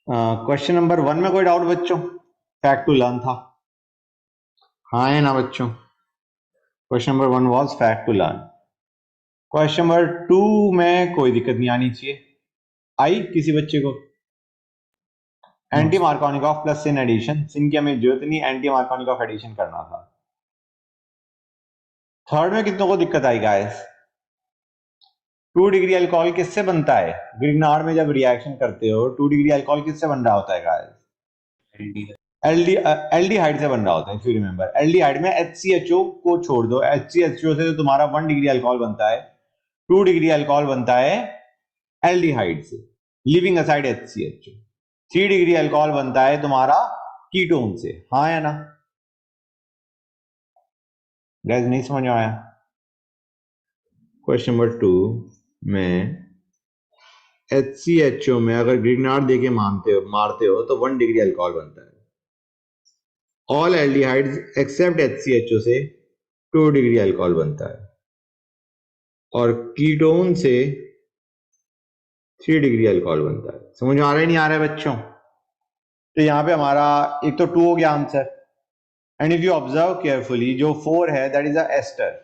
Question number 1 में कोई doubt बच्चों? फैक्ट टू लर्न था, हाँ है ना बच्चों? Question number 1 was fact to learn. Question number 2 में कोई दिक्कत नहीं आनी चाहिए। आई किसी बच्चे को? Anti Markovnikov plus syn addition, syn की हमें जरूरत नहीं, एंटी मार्कोनिकॉफ एडिशन करना था। थर्ड में कितनों को दिक्कत आई गाइस? 2 डिग्री अल्कोहल किससे बनता है? ग्रिग्नार्ड में जब रिएक्शन करते हो 2 डिग्री अल्कोहल किससे बन रहा होता है गाइस? एल्डिहाइड से बन रहा होता है। इफ यू रिमेंबर, एल्डिहाइड में HCHO को छोड़ दो, HCHO से तो तुम्हारा 1 डिग्री अल्कोहल बनता है, 2 डिग्री अल्कोहल बनता है एल्डिहाइड से, living aside HCHO। 3 degree alcohol बनता है तुम्हारा कीटोन से, हाँ या ना? गाइस नहीं समझ में आया? क्वेश्चन नंबर 2 में HCHO में अगर ग्रिग्नार्ड देके मारते हो तो 1 डिग्री अल्कोहल बनता है। ऑल एल्डिहाइड्स एक्सेप्ट HCHO से 2 डिग्री अल्कोहल बनता है, और कीटोन से 3 डिग्री अल्कोहल बनता है। समझ में आ रहा है नहीं आ रहा है बच्चों? तो यहाँ पे हमारा एक तो 2 हो गया answer, and if you observe carefully जो 4 है दैट इज अ एस्टर।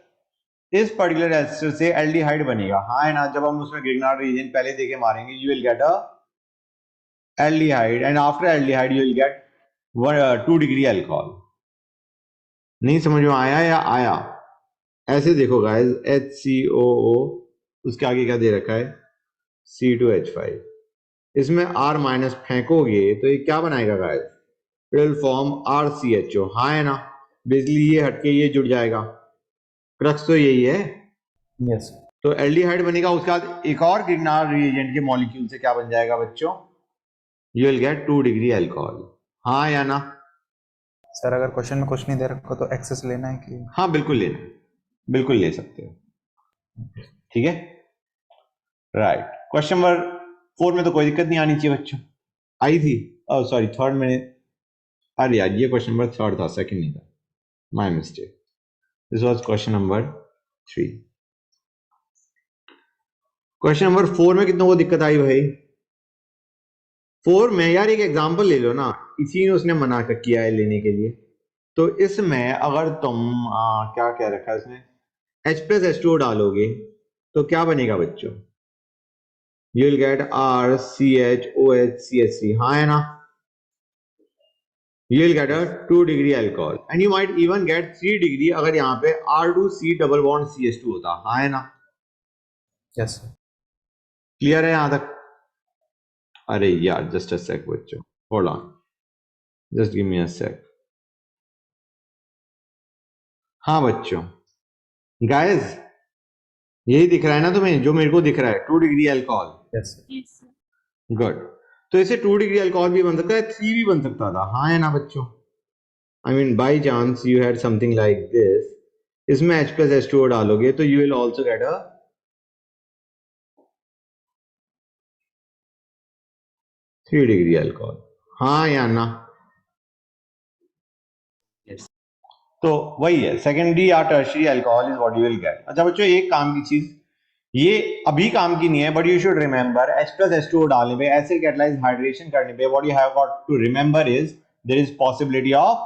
इस पर्टिकुलर एस्टर से एल्डिहाइड बनेगा, हाँ है ना? जब हम उसमें ग्रिग्नार्ड रीजन पहले देके मारेंगे you will get a aldehyde, and after aldehyde you will gate 2 degree alcohol. नहीं समझ में आया या आया? ऐसे देखो गाइस, HCOO, उसके आगे क्या दे रखा है? C2H5। इसमें R माइनस फेंकोगे तो ये क्या बनाएगा guys? It will form RCHO, हाँ है ना? बेसिकली ये हटके ये जुड़ जाएगा, क्रक्स तो यही है। यस। तो एल्डिहाइड बनेगा, उसके बाद एक और ग्रिग्नार्ड रिएजेंट के मॉलिक्यूल से क्या बन जाएगा बच्चों? You will gate 2 degree alcohol, हाँ या ना? सर अगर क्वेश्चन में कुछ नहीं दे रखा तो एक्सेस लेना है कि? हाँ बिल्कुल लेना, बिल्कुल ले सकते हो, ठीक है, राइट। क्वेश्चन नंबर 4 में तो कोई दिक्कत नहीं आनी चाहिए बच्चों, आई थी? सॉरी थर्ड में, अरे यार ये क्वेश्चन नंबर 3 था, सेकंड नहीं था, my mistake. This was question number 3। Question number 4 में कितनों को दिक्कत आई भाई? 4 में यार एक एग्जांपल ले लो ना, इसी ने उसने मना कर किया है लेने के लिए। तो इसमें अगर तुम क्या कह रखा है उसने, H+H2O डालोगे तो क्या बनेगा बच्चों? यू विल गेट RCHOHCH3, हाँ है ना? You will get a 2 degree alcohol, and you might even get 3 degree अगर यहाँ पे R2C डबल बॉन्ड CH2 होता, हाँ है ना? यस। क्लियर है यहां तक? अरे यार जस्ट अ सेक बच्चों, hold on, just give me a sec. हाँ बच्चों, गाइस यही दिख रहा है ना तुम्हें जो मेरे को दिख रहा है, 2 डिग्री अल्कोहल? यस। गुड। तो इसे 2 डिग्री अल्कोहल भी बन सकता है, 3 भी बन सकता था, हाँ है ना बच्चों? I mean by chance you had something like this, इसमें H+H2O डालोगे तो you will also get a 3 degree alcohol, हाँ या ना? तो वही है, सेकेंडरी या tertiary alcohol is what you will gate. अच्छा बच्चों एक काम की चीज, ये अभी काम की नहीं है, but you should remember H+H2O डालने पे, एसिड कैटलाइज हाइड्रेशन करने पे, what you have got to remember is there is possibility of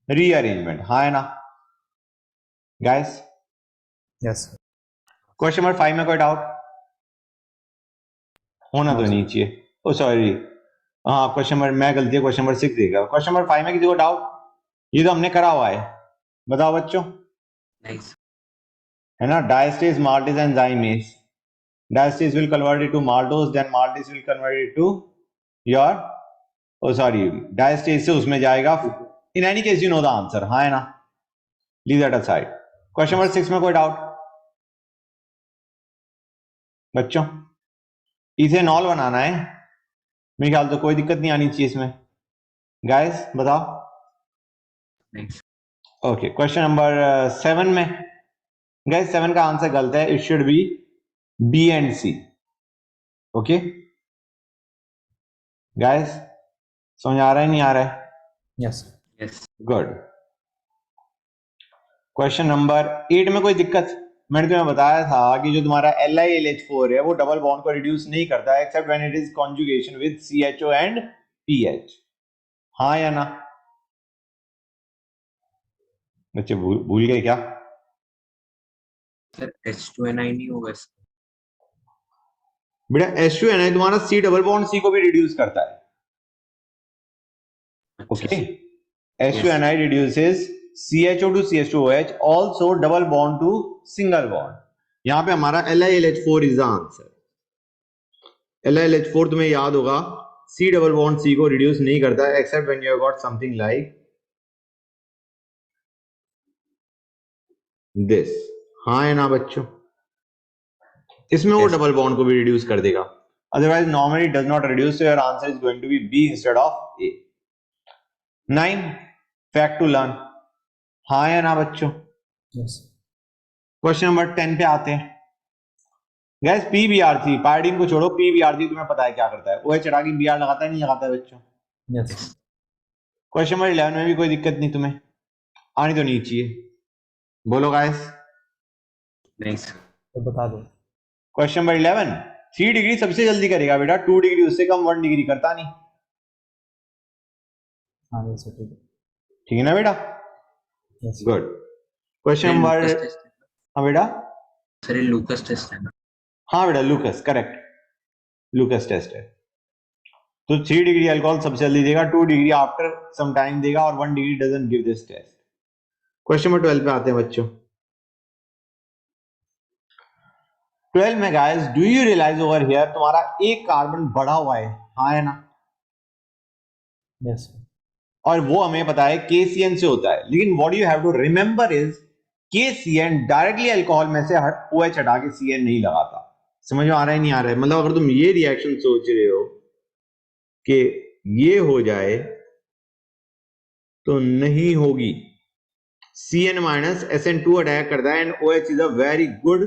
rearrangement, हाँ है ना गाइस? यस। क्वेश्चन नंबर 5 में कोई डाउट होना नो तो सर। नहीं चाहिए, ओ सॉरी, हाँ क्वेश्चन नंबर, मैं गलती है, क्वेश्चन नंबर 6 देगा। क्वेश्चन नंबर 5 में किसी को डाउट? ये तो हमने करा हुआ है, बताओ बच्चों, है ना? Diastase, maltase and zymes. Diastase will convert it to maltose, then maltase will convert it to your, oh sorry, diastase से उसमें जाएगा। In any case you know the answer, हाँ है ना? Leave that aside. Question number 6 में कोई doubt बच्चों? Ethanol बनाना है, मेरे ख्याल तो कोई दिक्कत नहीं आनी चाहिए इसमें, गाइस बताओ। ओके, क्वेश्चन नंबर 7 में गाइस 7 का आंसर गलत है, it should be B and C। Okay guys, समझ आ रहा है नहीं आ रहा है? यस। गुड। क्वेश्चन नंबर 8 में कोई दिक्कत? मैंने तुम्हें बताया था कि जो तुम्हारा LiLH4 है वो डबल बॉन्ड को रिड्यूस नहीं करता है except when it is conjugation with CHO and PH। हाँ या ना बच्चे? भूल गए क्या? सर H2ni नहीं होगा इसका। बेटा H2ni तुम्हारा C डबल बॉन्ड C को भी रिड्यूस करता है। अच्छा okay, H2ni reduces CHO to CH2OH, also double bond to single bond। यहां पे हमारा LiLH4 is the answer। LiLH4 तुम्हें याद होगा C डबल बॉन्ड C को रिड्यूस नहीं करता है except when you have got something like this. हाँ है ना बच्चों? इसमें वो Yes. डबल बॉन्ड को भी रिड्यूस कर देगा, otherwise normally does not reduce, so your answer is going to be B instead of A। 9 fact to learn. हाँ या ना बच्चों? Yes. क्वेश्चन नंबर 10 पे आते हैं। गैस PBr3, पायोडीन को छोड़ो, PBr3 तुम्हें पता है क्या करता है? OH हटा के Br लगाता है नहीं लगाता है बच्चों? Yes. क्वेश्चन नंबर 11 में भी कोई दिक्कत नहीं, तुम्हें आनी तो नहीं चाहिए। बोलो गाइस। नहीं सर। तो बता दो। क्वेश्चन नंबर 11, 3 डिग्री सबसे जल्दी करेगा बेटा, 2 डिग्री उससे कम 1 डिग्री करता नहीं। हाँ ये सर ठीक है। ठीक है ना बेटा? Yes. Good. Question number, Lucas test है। हाँ बेटा, सर ये लूकस टेस्ट है ना। हाँ बेटा लूकस, करेक्ट, लूकस टेस्ट है। तो 3 डिग्री अल्कोहल सबसे जल्दी देगा, 2 डिग्री आफ्टर सम टाइम देगा और 1 degree doesn't give this test. Question number 12 पे आते हैं बच्चों। 12 में guys, do you realise over here तुम्हारा एक कार्बन बढ़ा हुआ है, हाँ है ना? Yes. और वो हमें पता है KCN से होता है, लेकिन what you have to remember is KCN directly alcohol में से OH हटा के CN नहीं लगाता। समझ में आ रहा है नहीं आ रहा है? मतलब अगर तुम ये रिएक्शन सोच रहे हो कि ये हो जाए तो नहीं होगी। CN माइनस SN2 अटैक करता है and OH is a very good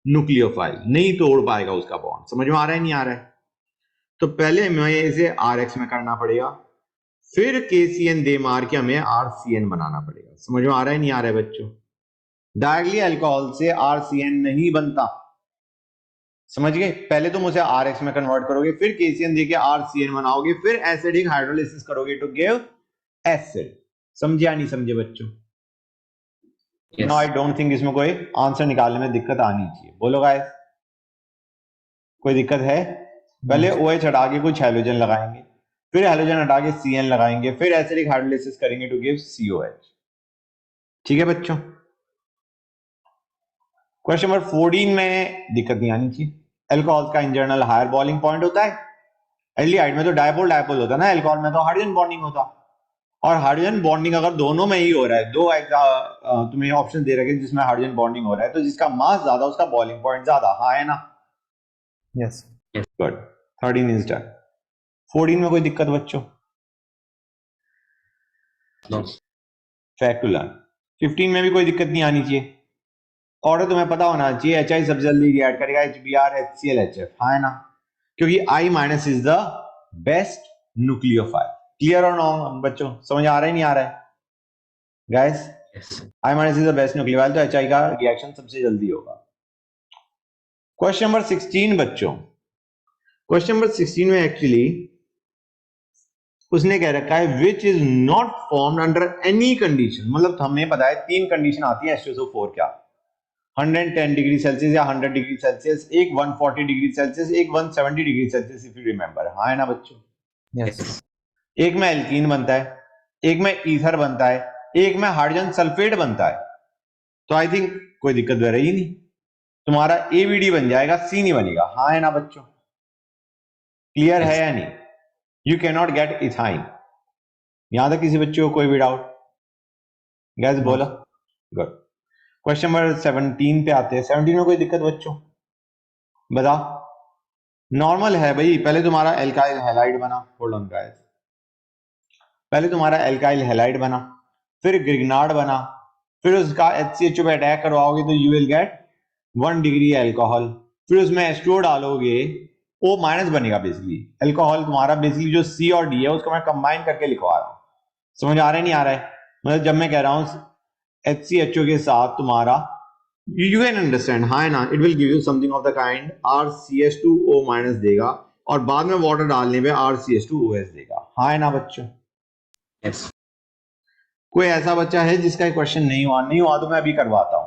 nucleophile, नहीं तोड़ पाएगा उसका बॉन्ड। समझ में आ रहा है नहीं आ रहा है? तो पहले हमें इसे RX में करना पड़ेगा, फिर KCN दे मार के हमें RCN बनाना पड़ेगा। समझ में आ रहा है नहीं आ रहा है बच्चों? डायरेक्टली अल्कोहल से RCN नहीं बनता, समझ गए? पहले तुम उसे RX में कन्वर्ट करोगे, फिर KCN देके RCN बनाओगे, फिर एसिडिक हाइड्रोलिसिस करोगे टू गिव एसिड। समझे या नहीं समझे बच्चों? Yes. No I don't think इसमें कोई आंसर निकालने में दिक्कत आनी चाहिए। बोलो गाइस, कोई दिक्कत है? पहले OH हटा के कुछ हैलोजन लगाएंगे, फिर हैलोजन हटा के CN लगाएंगे, फिर एसिडिक हाइड्रोलिसिस करेंगे टू गिव COH। ठीक है बच्चों? क्वेश्चन नंबर 14 में दिक्कत नहीं आनी चाहिए। अल्कोहल का in general higher boiling point होता है। एल्डिहाइड में तो डायपोल डायपोल होता है ना, अल्कोहल में तो हाइड्रोजन बॉन्डिंग होता। और हाइड्रोजन बॉन्डिंग अगर दोनों में ही हो रहा है, दो तुम्हें ऑप्शन दे रखे जिसमें हाइड्रोजन बॉन्डिंग हो रहा है, तो जिसका मास ज्यादा उसका बॉइलिंग पॉइंट ज्यादा। हाँ है ना? Yes. गुड। 13 is done. 14 में कोई दिक्कत बच्चों? No. Fact to learn. 15 में भी कोई दिक्कत नहीं आनी चाहिए। ऑर्डर तुम्हें पता होना चाहिए, HI सबसे जल्दी रिएक्ट करेगा, HBr HCl HF। हाँ है ना? क्योंकि I minus is the best nucleophile. Clear और नो बच्चों? समझ आ रहा है नहीं आ रहा है guys? Yes. I minus is the best nucleophile, तो HI का रिएक्शन सबसे जल्दी होगा। क्वेश्चन नंबर 16 बच्चों। क्वेश्चन नंबर 16 में एक्चुअली उसने कह रखा है which is not formed under any condition. मतलब हमें पता है 3 कंडीशन आती है H2SO4 क्या, 110 डिग्री सेल्सियस या 100 डिग्री सेल्सियस, एक 140 डिग्री सेल्सियस, एक 170 degree Celsius, if you remember. हाँ है ना बच्चों? Yes. Yes. एक में एल्कीन बनता है, एक में ईथर बनता है, एक में हाइड्रोजन सल्फेट बनता है। तो आई थिंक कोई दिक्कत रही नहीं, तुम्हारा ABD बन जाएगा, C नहीं बनेगा। हाँ है ना बच्चों? क्लियर है Yes. या नहीं? You can not gate ethyne. यहां तक किसी बच्चे को कोई भी डाउट? Gas No. बोला। गुड। क्वेश्चन नंबर 17 पे आते हैं। 17 में कोई दिक्कत बच्चों? बता। नॉर्मल है भाई। पहले तुम्हारा एल्काइल हैलाइड बना, होल्ड ऑन गाइस, पहले तुम्हारा एल्काइल हैलाइड बना, फिर ग्रिग्नार्ड बना, फिर उसका HCHO पे अटैक करवाओगे तो you will gate 1 degree alcohol, फिर उसमें H2O डालोगे, O माइनस बनेगा बेसिकली। अल्कोहल तुम्हारा बेसिकली जो C और D है उसको मैं कंबाइन करके लिखवा रहा हूं। समझ आ रहा है नहीं आ रहा है? मतलब जब मैं कह रहा हूं HCHO के साथ तुम्हारा You can understand, हाँ है ना, it will give you something of the kind RCH2O minus देगा और बाद में वाटर डालने पे RCH2OS देगा, हाँ है ना बच्चों? Yes. कोई ऐसा बच्चा है जिसका क्वेश्चन नहीं हुआ तो मैं अभी करवाता हूं,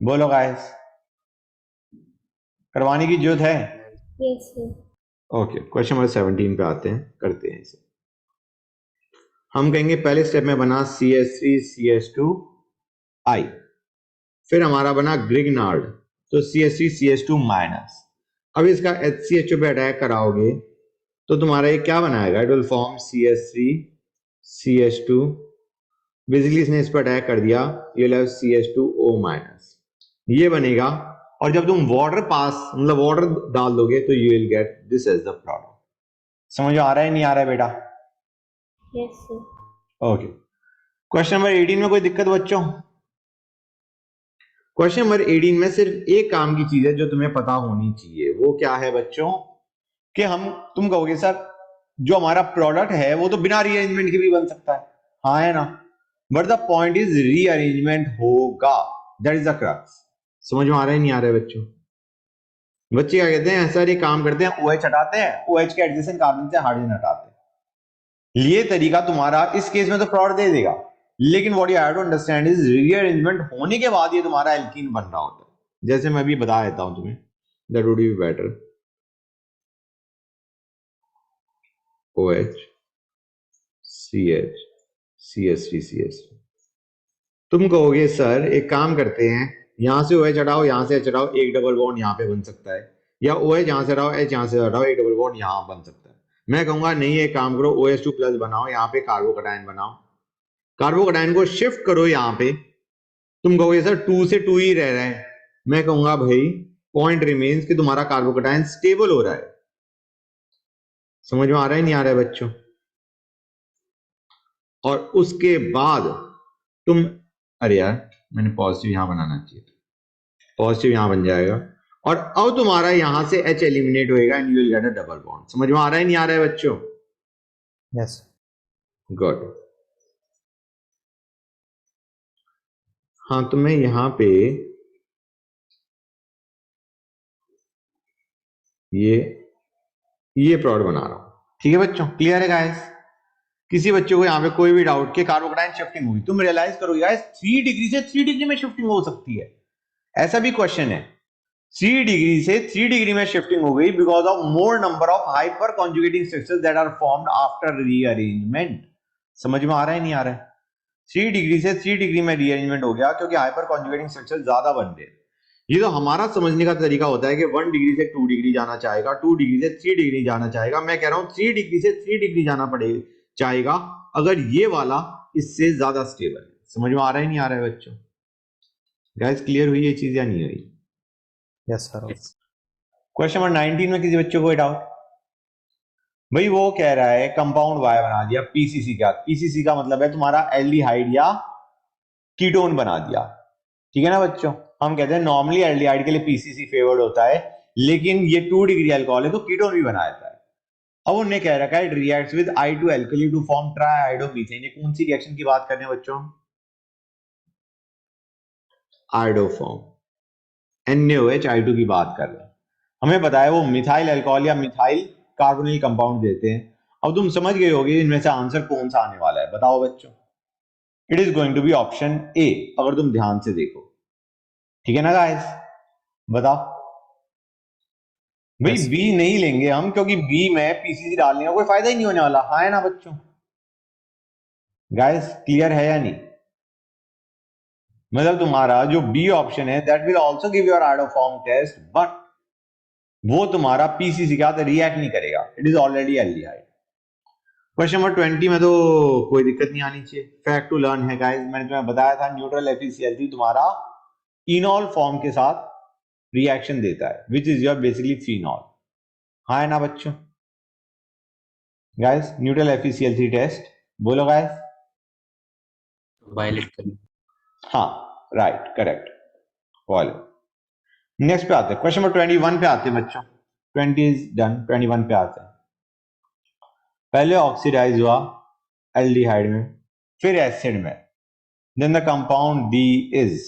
बोलो गाइस, करवाने की जरूरत है? Yes, sir. Okay, question number 17 पे आते हैं, करते हैं इसे। हम कहेंगे पहले स्टेप में बना CH3CH2I, फिर हमारा बना ग्रिग्नार्ड, तो CH3CH2 माइनस। अब इसका HCHO पे अटैक कराओगे तो तुम्हारा ये क्या बनाएगा? It will form CH3CH2, basically इसने इस पर अटैक कर दिया, you will have CH2O minus, ये बनेगा। और जब तुम वाटर पास मतलब वाटर डाल दोगे तो you will get this as the product. समझ में आ रहा है नहीं आ रहा है बेटा? Yes, sir. Okay, question number 18 में कोई दिक्कत बच्चों? क्वेश्चन नंबर 18 में सिर्फ एक काम की चीज है जो तुम्हें पता होनी चाहिए, वो क्या है बच्चों? कि तुम कहोगे सर जो हमारा प्रोडक्ट है वो तो बिना रीअरेंजमेंट के भी बन सकता है, हाँ है ना, but the point is rearrangement होगा, दैट इज द क्रक्स। समझ में आ रहा है नहीं आ रहा है बच्चों? बच्चे क्या कहते हैं, सर ये काम करते हैं, OH हटाते हैं, OH के एडजेसेंट कार्बन से हाइड्रोजन हटाते हैं। ये तरीका तुम्हारा इस केस में तो प्रोडक्ट दे देगा, लेकिन what you have to understand is rearrangement होने के बाद ये तुम्हारा एल्कीन बन रहा होता है। जैसे मैं अभी बता देता हूं तुम्हें, that would be better. OH CH CH3 CH3, तुम कहोगे सर एक काम करते हैं, यहां से OH हटाओ, यहां से H हटाओ, एक डबल बॉन्ड यहां पे बन सकता है, या OH यहां से हटाओ, H यहां से हटाओ, एक डबल बॉन्ड यहां बन सकता है। मैं कहूंगा नहीं, एक काम करो, OH2 प्लस बनाओ, यहां पे कार्बोकैटायन बनाओ, कार्बोकैटायन को शिफ्ट करो यहां पे। तुम कहोगे सर 2 से 2 ही रह रहा है, मैं कहूंगा भाई पॉइंट रिमेन्स कि तुम्हारा कार्बोकैटायन स्टेबल हो रहा है। समझ में आ रहा है नहीं आ रहा है बच्चों? और उसके बाद तुम, अरे यार मैंने पॉजिटिव यहां बनाना चाहिए, पॉजिटिव यहां बन जाएगा, और अब तुम्हारा यहां से H एलिमिनेट होएगा and you will get a double bond. समझ में आ रहा है नहीं आ रहा है बच्चों? यस। गुड। हाँ तो मैं यहां पे ये प्रोडक्ट बना रहा हूं, ठीक है बच्चों? क्लियर है गाइस? किसी बच्चे को यहां पे कोई भी डाउट के कार्बोकैटायन शिफ्टिंग हुई, तुम रियलाइज करोगे गाइस 3 डिग्री से 3 डिग्री में शिफ्टिंग हो सकती है, ऐसा भी क्वेश्चन है। 3 डिग्री से 3 डिग्री में शिफ्टिंग हो गई because of more number of hyper conjugating structures that are formed after rearrangement. समझ में आ रहा है नहीं आ रहा है? 3 डिग्री से 3 डिग्री में रीअरेंजमेंट हो गया क्योंकि हाइपर कॉन्जुगेटिंग स्ट्रक्चर ज्यादा बन गए। ये तो हमारा समझने का तरीका होता है कि 1 डिग्री से 2 डिग्री जाना चाहेगा, 2 डिग्री से 3 डिग्री जाना चाहेगा, मैं कह रहा हूं 3 डिग्री से 3 डिग्री जाना पड़ेगा चाहेगा अगर ये वाला इससे ज्यादा स्टेबल है। समझ में आ रहा है नहीं आ रहा है बच्चों? गाइस क्लियर हुई ये चीज या नहीं हुई? Yes sir. Yes. Question number 19 में किसी बच्चों को डाउट? भाई वो कह रहा है कंपाउंड वाई बना दिया पीसीसी का, पीसीसी का मतलब है तुम्हारा एल्डिहाइड या कीटोन बना दिया, ठीक है ना बच्चों? हम कहते हैं नॉर्मली एल्डिहाइड के लिए पीसीसी फेवर्ड होता है, लेकिन ये 2 डिग्री अल्कोहल है तो कीटोन भी बना देता है। अब उन्होंने कह रखा है it reacts with I2 alkali to form triiodomethane. ये कौन सी रिएक्शन की बात कर रहे हैं बच्चों? आइडोफॉर्म, NaOH I2 की बात कर रहे हैं। हमें पता है वो मिथाइल अल्कोहल या मिथाइल कार्बोनिल कंपाउंड देते हैं। अब तुम समझ गए होगे इनमें से आंसर कौन सा आने वाला है, बताओ बच्चों? It is going to be option A, अगर तुम ध्यान से देखो, ठीक है ना गाइस? बताओ भाई। Yes. बी नहीं लेंगे हम क्योंकि बी में पीसीसी डालने का कोई फायदा ही नहीं होने वाला, हाँ है ना बच्चों? गाइस क्लियर है या नहीं? मतलब तुम्हारा जो बी ऑप्शन है that will also give your iodoform test, but वो तुम्हारा पीसीसी के साथ रिएक्ट नहीं करेगा, it is already aldehyde. Question number 20 में तो कोई दिक्कत नहीं आनी चाहिए। फैक्ट टू लर्न है गाइस, मैंने तुम्हें बताया था न्यूट्रल FeCl3 तुम्हारा इनॉल फॉर्म के साथ रिएक्शन देता है which is your basically phenol, हाँ है ना बच्चों? गाइस न्यूट्रल FeCl3 टेस्ट बोलो गाइस। Bilateral. हाँ राइट करेक्ट ऑल। नेक्स्ट पे आते हैं, क्वेश्चन नंबर 21 पे आते हैं बच्चों। 20 इज डन, 21 पे आते हैं। पहले ऑक्सीडाइज हुआ एल्डिहाइड में, फिर एसिड में, then the compound D is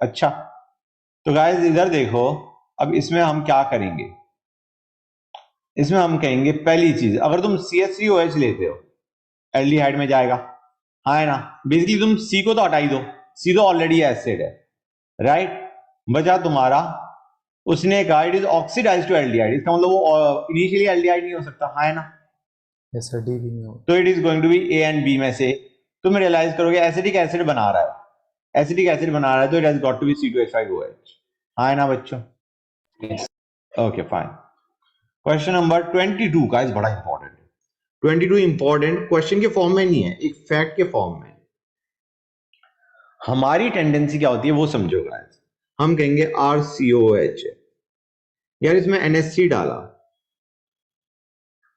अच्छा, तो गाइस इधर देखो, अब इसमें हम क्या करेंगे, इसमें हम कहेंगे पहली चीज, अगर तुम CH3OH लेते हो एल्डिहाइड में जाएगा, हाँ है ना, बेसिकली तुम C को तो हटा ही दो, C तो ऑलरेडी एसिड है, राइट, बचा तुम्हारा, उसने कहा it is oxidise to aldehyde, इसका मतलब वो इनिशियली एल्डिहाइड नहीं हो सकता, हाँ है ना, यस सर, डी भी नहीं हो। तो it is going to be A and B में से तुम रियलाइज करोगे एसिडिक एसिड बना रहा है, एसिडिक एसिड बना रहा है, तो it has got to be C2H5OH, हाँ है ना बच्चों, Yes. Okay fine. Question number 22 का इस बड़ा इंपॉर्टेंट है, 22 इंपॉर्टेंट क्वेश्चन के फॉर्म में नहीं है, एक फैक्ट के फॉर्म में। हमारी टेंडेंसी क्या होती है वो समझो गाइस, हम कहेंगे RCOH है यार, इसमें NH3 डाला,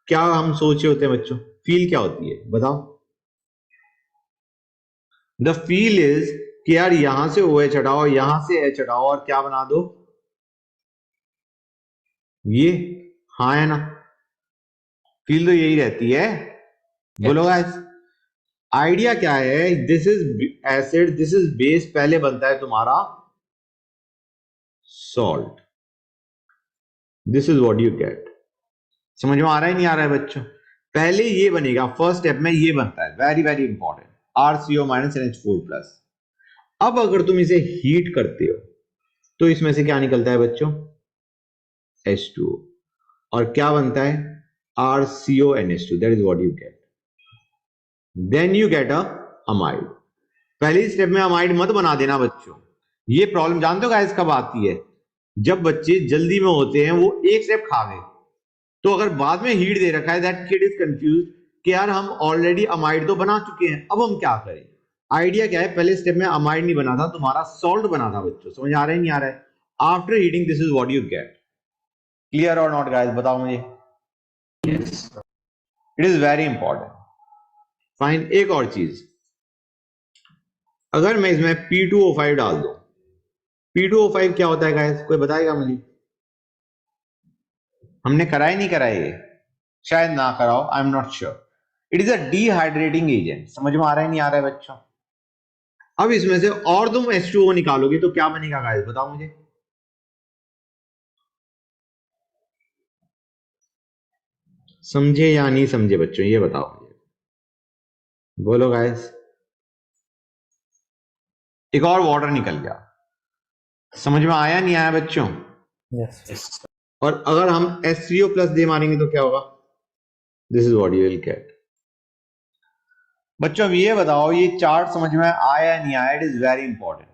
क्या हम सोचे होते हैं बच्चों, फील क्या होती है बताओ। द फील इज कि यार यहां से OH हटाओ, यहां से H हटाओ और क्या बना दो ये, हाँ है ना, फील तो यही रहती है, बोलो गाइस। आइडिया क्या है, this is acid, this is base, पहले बनता है तुम्हारा salt, this is what you gate, समझ में आ रहा है नहीं आ रहा है बच्चों, पहले ये बनेगा, फर्स्ट स्टेप में ये बनता है, very very important, RCO minus NH4 plus. अब अगर तुम इसे हीट करते हो तो इसमें से क्या निकलता है बच्चों, H2O, और क्या बनता है RCONH2, that is what you get, then you get a amide. पहले स्टेप में अमाइड मत बना देना बच्चों, ये प्रॉब्लम जानते हो गाइस कब आती है, जब बच्चे जल्दी में होते हैं, वो एक स्टेप खा गए, तो अगर बाद में हीट दे रखा है, दैट किड इज कंफ्यूज कि यार हम ऑलरेडी अमाइड तो बना चुके हैं, अब हम क्या करें। आइडिया क्या है, पहले स्टेप में अमाइड नहीं बना था, तुम्हारा सॉल्ट बना था बच्चों, समझ आ रहा है नहीं आ रहा है, after heating this is what you gate, clear or not guys, बताओ मुझे, Yes. It is very important. Fine, एक और चीज, अगर मैं इसमें P2O5 डाल दूं, P2O5 क्या होता है गाइस, कोई बताएगा मुझे, हमने कराए नहीं कराए ये, शायद ना कराओ, आई am not sure, it is a dehydrating agent, समझ में आ रहा है नहीं आ रहा है बच्चों। अब इसमें से और तुम H2O निकालोगे तो क्या बनेगा गाइस, बताओ मुझे, समझे या नहीं समझे बच्चों, ये बताओ मुझे, बोलो गाइस। एक और वाटर निकल गया, समझ में आया नहीं आया बच्चों, यस। Yes. और अगर हम H3O प्लस दे मारेंगे तो क्या होगा, this is what you will gate. बच्चों अब ये बताओ, ये चार्ट समझ में आया नहीं आया, इट इज वेरी इंपॉर्टेंट,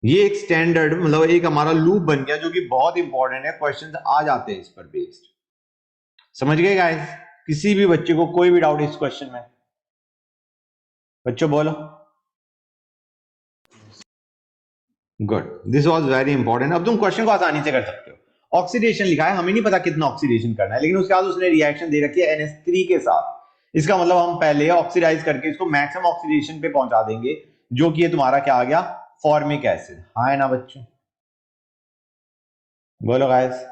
ये एक स्टैंडर्ड मतलब एक हमारा लूप बन गया जो कि बहुत इंपॉर्टेंट है, क्वेश्चंस आ जाते हैं इस पर बेस्ड, समझ गए गाइस, किसी भी बच्चे को कोई भी डाउट इस क्वेश्चन में, बच्चों बोलो, good, this was very important. अब तुम क्वेश्चन को आसानी से कर सकते हो, ऑक्सीडेशन लिखा है, हमें नहीं पता कितना ऑक्सीडेशन करना है, लेकिन उसके बाद उसने रिएक्शन दे रखी है NH3 के साथ, इसका मतलब हम पहले ऑक्सीडाइज करके इसको मैक्सिमम ऑक्सीडेशन पे पहुंचा देंगे, जो कि ये तुम्हारा क्या आ गया, फॉर्मिक एसिड, हाँ है ना बच्चों, बोलो guys,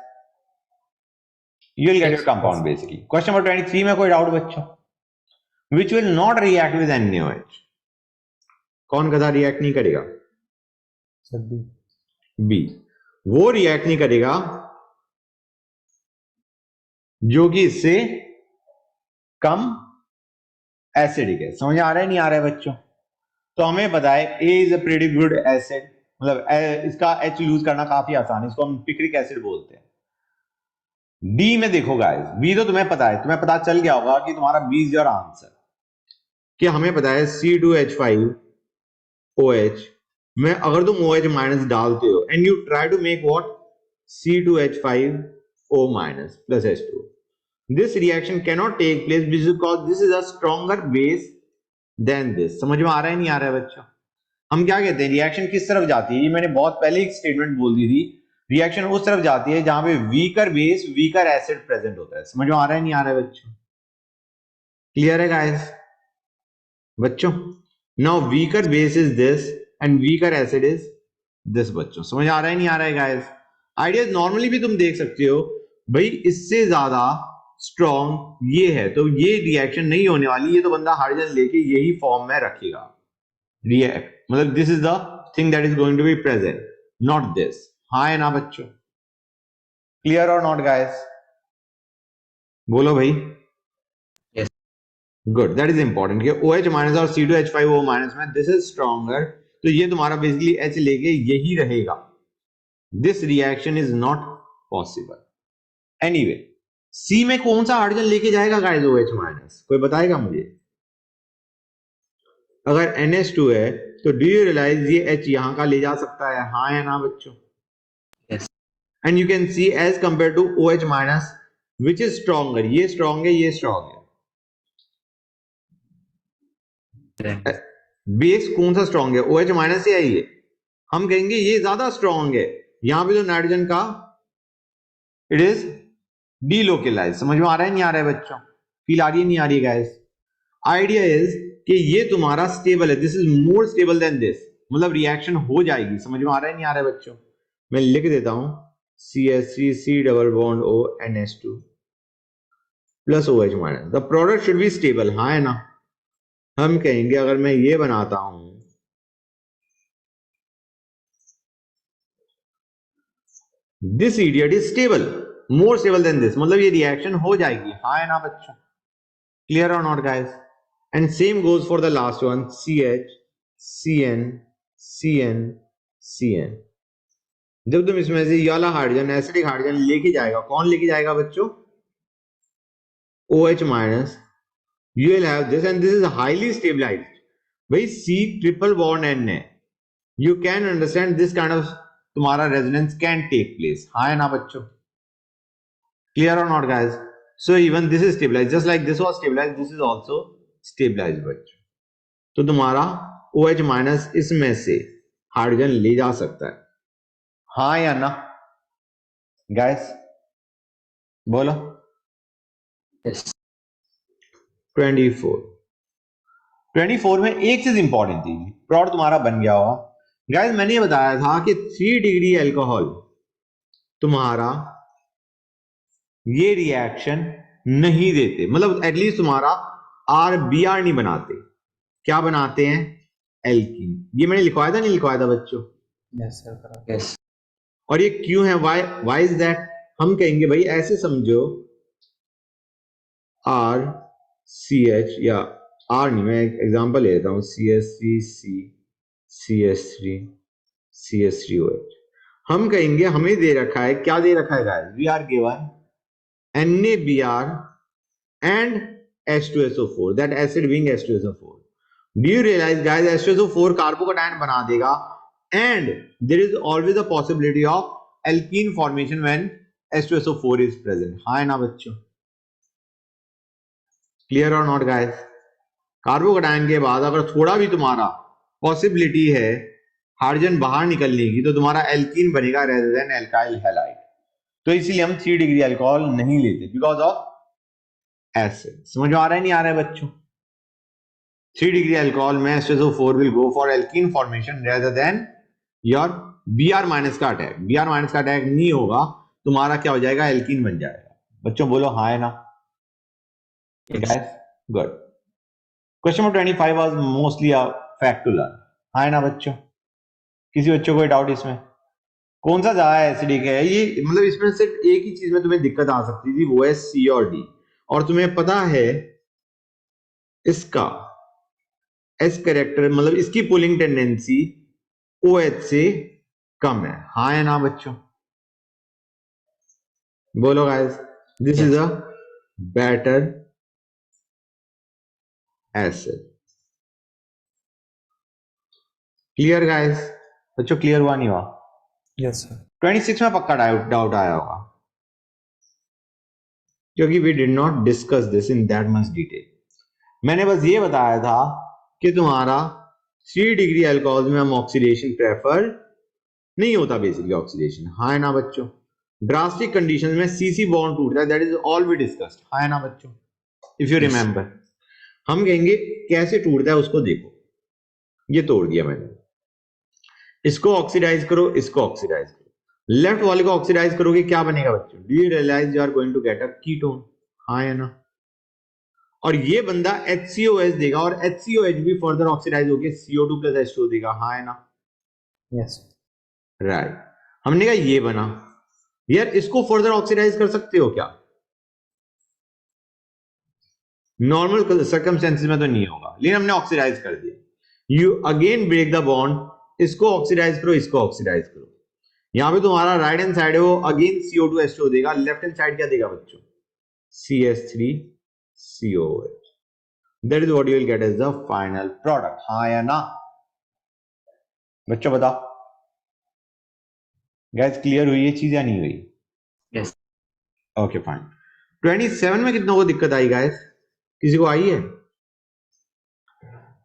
you will get your compound basically। Question number 23 में कोई डाउट बच्चों, which will not react with NaOH, कौन गधा रिएक्ट नहीं करेगा, सर बी। बी, वो रिएक्ट नहीं करेगा जो कि इससे कम एसिडिक है, समझ आ रहा है नहीं आ रहा है बच्चों, तो हमें पता है A is a pretty good acid, मतलब इसका H यूज करना काफी आसान है, इसको हम पिक्रिक एसिड बोलते हैं। डी में देखो गाइस, बी तो तुम्हें पता है, तुम्हें पता चल गया होगा कि तुम्हारा बी इज योर आंसर, कि हमें पता है C2H5OH में अगर तुम OH माइनस डालते हो and you try to make what, C2H5O minus plus H2, this reaction cannot take place because this is a stronger base than this, समझ में आ रहा है नहीं आ रहा है बच्चों। हम क्या कहते हैं, रिएक्शन किस तरफ जाती है, ये मैंने बहुत पहले एक स्टेटमेंट बोल दी थी, रिएक्शन उस तरफ जाती है जहां पे weaker base weaker acid present होता है, समझ में आ रहा है नहीं आ रहा है बच्चों, क्लियर है गाइस बच्चों। Now weaker base is this and weaker acid is this, बच्चों समझ आ रहा है नहीं आ रहा है गाइस। आइडिया नॉर्मली भी तुम देख सकते हो भाई, इससे ज्यादा स्ट्रॉन्ग ये है तो ये रिएक्शन नहीं होने वाली, ये तो बंदा हाइड्रोजन लेके यही फॉर्म में रखेगा, रिएक्ट मतलब this is the thing that is going to be present, not this. हाँ है ना बच्चों? Clear or not, guys? बोलो भाई. Yes. Good. That is important. कि OH minus और C2H5O minus में this is stronger. तो ये तुम्हारा basically H लेके यही रहेगा. This reaction is not possible. Anyway, C में कौन सा हाइड्रोजन लेके जाएगा गाइस OH माइनस? कोई बताएगा मुझे? अगर NH2 है तो डू यू रियलाइज ये H यहां का ले जा सकता है? हाँ या ना बच्चों? Yes. And you can see as compare to OH minus which is stronger. ये स्ट्रॉन्ग है, ये स्ट्रॉन्ग है. Then बेस कौन सा स्ट्रॉन्ग है, OH माइनस या ये? हम कहेंगे ये ज्यादा स्ट्रॉन्ग है. यहां पे तो नाइट्रोजन का इट इज डीलोकलाइज. समझ में आ रहा है नहीं आ रहा है बच्चों? फील आ रही है नहीं आ रही है गाइस? आइडिया इज कि ये तुम्हारा स्टेबल है. This is more stable then this. मतलब रिएक्शन हो जाएगी. समझ में आ रहा है नहीं आ रहा है बच्चों? मैं लिख देता हूं CH3 C double bond O NH2 plus OH minus. The product should be stable. हाँ है ना? हम कहेंगे अगर मैं ये बनाता हूं this idiot is stable, more stable then this. मतलब ये रिएक्शन हो जाएगी. हाँ है ना बच्चों? Clear or not guys? And same goes for the last one CH CN CN CN. जब तुम इसमें से ये वाला हाइड्रोजन एसिडिक हाइड्रोजन लेके जाएगा, कौन लेके जाएगा बच्चों? OH minus. You will have this and this is highly stabilized. भाई C ट्रिपल बॉन्ड N है. You can understand this kind of तुम्हारा resonance can take place. हाँ है ना बच्चों? Clear or not guys? So even this is stabilized. Just like this was stabilized, this is also stabilized बच्चों. तो तुम्हारा OH minus इसमें से हाइड्रोजन ले जा सकता है. हाँ या ना गाइस? बोलो. yes. 24 में एक चीज इंपॉर्टेंट थी. प्लॉट तुम्हारा बन गया होगा गाइस. मैंने ये बताया था कि 3 डिग्री अल्कोहल तुम्हारा ये रिएक्शन नहीं देते. मतलब एटलीस्ट तुम्हारा RBr नहीं बनाते. क्या बनाते हैं? एल्कीन. ये मैंने लिखवाया था नहीं लिखवाया था बच्चों? Yes sir. Yes. और ये क्यों है? Why is that? हम कहेंगे भाई ऐसे समझो RCH या R नहीं, मैं एक एग्जांपल ले लेता हूं CH3C CH3 CH3OH. हम कहेंगे हमें दे रखा है, क्या दे रखा है guys? We are given NaBr and H2SO4, that acid being H2SO4. Do you realize guys H2SO4 carbocation बना देगा and there is always a possibility of alkene formation when H2SO4 is present. हाँ है ना बच्चों? Clear or not guys? Carbocation के बाद अगर थोड़ा भी तुम्हारा पॉसिबिलिटी है हाइड्रोजन बाहर निकलने की तो तुम्हारा एल्कीन बनेगा रेदर देन एल्काइल हैलाइड. तो इसीलिए हम 3 डिग्री अल्कोहल नहीं लेते बिकॉज ऑफ एसिड. समझ में आ रहा है नहीं आ रहा है बच्चों? 3 डिग्री अल्कोहल में H2SO4 will go for alkene formation rather than your Br minus का अटैक. Br माइनस का अटैक नहीं होगा, तुम्हारा क्या हो जाएगा? एल्कीन बन जाएगा. बच्चों बोलो हाँ है ना? Guys, good. Question number 25 was mostly a fact to learn. हाँ है ना बच्चों? किसी बच्चों को डाउट इसमें? कौन सा ज्यादा एसिडिक है? ये मतलब इसमें सिर्फ एक ही चीज में तुम्हें दिक्कत आ सकती थी, वो है C और D. और तुम्हें पता है इसका S कैरेक्टर मतलब इसकी पुलिंग टेंडेंसी OH से कम है. हाँ है ना बच्चों? बोलो guys. This is a better acid. Clear guys? बच्चों क्लियर हुआ नहीं हुआ? Yes sir. 26 में पक्का डाउट आया होगा क्योंकि we did not discuss this in that much detail. मैंने बस ये बताया था कि तुम्हारा 3 डिग्री अल्कोहल में हम ऑक्सीडेशन प्रेफर नहीं होता बेसिकली ऑक्सीडेशन. हाँ है ना बच्चों? ड्रास्टिक कंडीशंस में CC बॉन्ड टूटता है. That is all we discussed. हाँ है ना बच्चों? If you remember. हम कहेंगे कैसे टूटता है उसको देखो. ये तोड़ दिया मैंने. इसको ऑक्सीडाइज करो, इसको ऑक्सीडाइज करो. लेफ्ट वाले को ऑक्सीडाइज करोगे क्या बनेगा बच्चों? Do you realise you are going to get a ketone? हाँ है ना? और ये बंदा HCOH देगा और HCOH भी फर्दर ऑक्सीडाइज होकर CO2 प्लस H2 देगा. हाँ है ना? Yes. राइट, हमने कहा ये बना, यार इसको फर्दर ऑक्सीडाइज कर सकते हो क्या? नॉर्मल सर्कमस्टेंसेस में तो नहीं होगा, लेकिन हमने ऑक्सीडाइज कर दिया। You again break the bond, इसको ऑक्सीडाइज करो, इसको ऑक्सीडाइज करो। यहां पे तुम्हारा राइट हैंड साइड है वो अगेन CO2H2 देगा, लेफ्ट हैंड साइड क्या देगा बच्चों? CH3COOH। That is what you will get as the final product. हाँ या ना बच्चों बताओ, गैस क्लियर हुई ये चीज या नहीं हुई? Yes. Okay fine. 27 में कितनों को दिक्कत आई गाइस? किसी को आई है?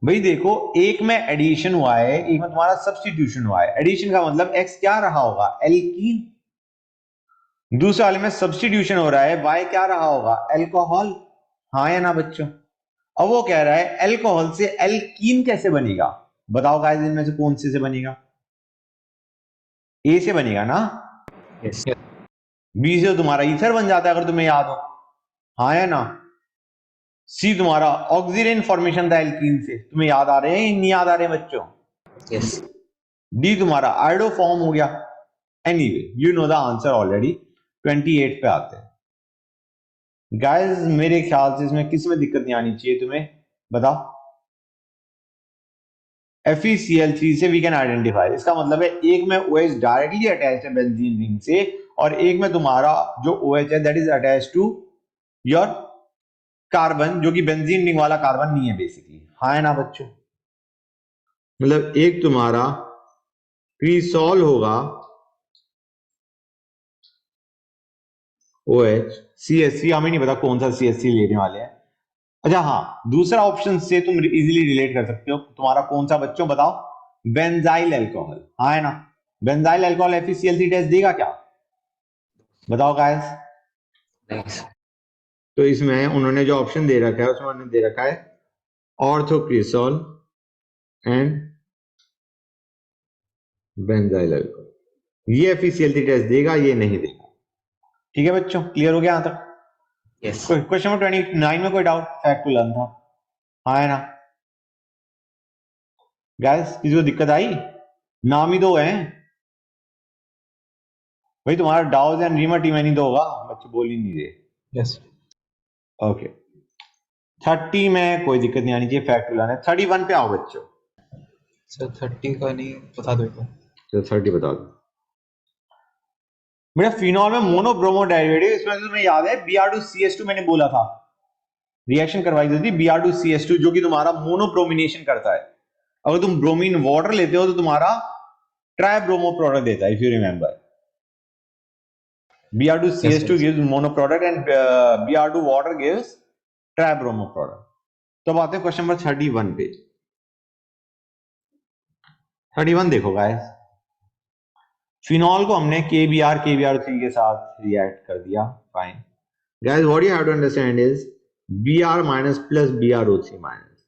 भाई देखो, एक में एडिशन हुआ है, एक में तुम्हारा सब्स्टिट्यूशन हुआ है। एडिशन का मतलब एक्स क्या रहा होगा? एल्कीन। दूसरे वाले में सब्स्टिट्यूशन हो रहा है, वाई क्या रहा होगा? एल्कोहल। हाँ या ना बच्चों? अब वो कह रहा है एल्कोहल से एल्कीन कैसे बनेगा? बताओ गाइस, इनमें से कौन से बनेगा? ए से बनेगा ना? Yes. बी से तुम्हारा ईथर बन जाता है अगर तुम्हें याद हो। हाँ या ना? सी तुम्हारा ऑक्सीजन फॉर्मेशन था एल्कीन से, तुम्हें याद आ रहे हैं नहीं याद आ रहे हैं बच्चों? Yes. डी तुम्हारा आयोडो फॉर्म हो गया। Anyway you know the answer already. 28 पे आते हैं गाइस। मेरे ख्याल से इसमें किस में दिक्कत नहीं आनी चाहिए तुम्हें, बताओ? FeCl3 से वी कैन आइडेंटिफाई, इसका मतलब है एक में OH डायरेक्टली अटैच है बेंजीन रिंग से, और एक में तुम्हारा जो OH है that is attach to your carbon, जो कि बेंजीन रिंग वाला कार्बन नहीं है बेसिकली। हाँ है ना बच्चों? मतलब एक तुम्हारा क्रीसॉल होगा OH, CH3 हमें नहीं पता कौन सा CH3 लेने वाले हैं। अच्छा हाँ, दूसरा ऑप्शन से तुम इजीली रिलेट कर सकते हो, तुम्हारा कौन सा बच्चों बताओ? Benzyl alcohol. हाँ है ना? बेंजाइल अल्कोहल FeCl3 टेस्ट देगा क्या? बताओ गाइस। Nice. तो इसमें उन्होंने जो ऑप्शन दे रखा है उसमें उन्होंने दे रखा है ऑर्थोक्रिसॉल एंड बेंजाइल अल्कोहल। ये FeCl3 टेस्ट देगा, ये नहीं देगा। ठीक है बच्चों, क्लियर हो गया यहां तक? Yes. क्वेश्चन नंबर 29 में कोई डाउट? फैक्ट टू लर्न था। हाँ है ना गाइस? किसी को दिक्कत आई? नाम ही दो हैं भाई, तुम्हारा डाउज एंड रीमा टीम नहीं तो होगा, बच्चे बोल ही नहीं रहे। Yes. ओके 30 में कोई दिक्कत नहीं आनी चाहिए, फैक्ट टू लर्न है। 31 पे आओ बच्चों। सर 30 का नहीं बता दो एक बार। तो 30 बता दो बेटा। फिनॉल में मोनोब्रोमो डेरिवेटिव, इसमें तुम्हें याद है Br2CH2 मैंने बोला था, रिएक्शन करवाई थी Br2CH2 जो कि तुम्हारा मोनोब्रोमिनेशन करता है। अगर तुम ब्रोमीन वाटर लेते हो तो तुम्हारा ट्राइब्रोमो प्रोडक्ट देता है, if you remember. Br2CH2 Yes. gives mono product and Br2 water gives tribromo product। तो अब आते हैं क्वेश्चन नंबर 31 पे। 31 देखो गाइस, फिनॉल को हमने KBr3 के साथ रिएक्ट कर दिया, fine. Guys what you have to understand is Br minus plus BrO3 minus.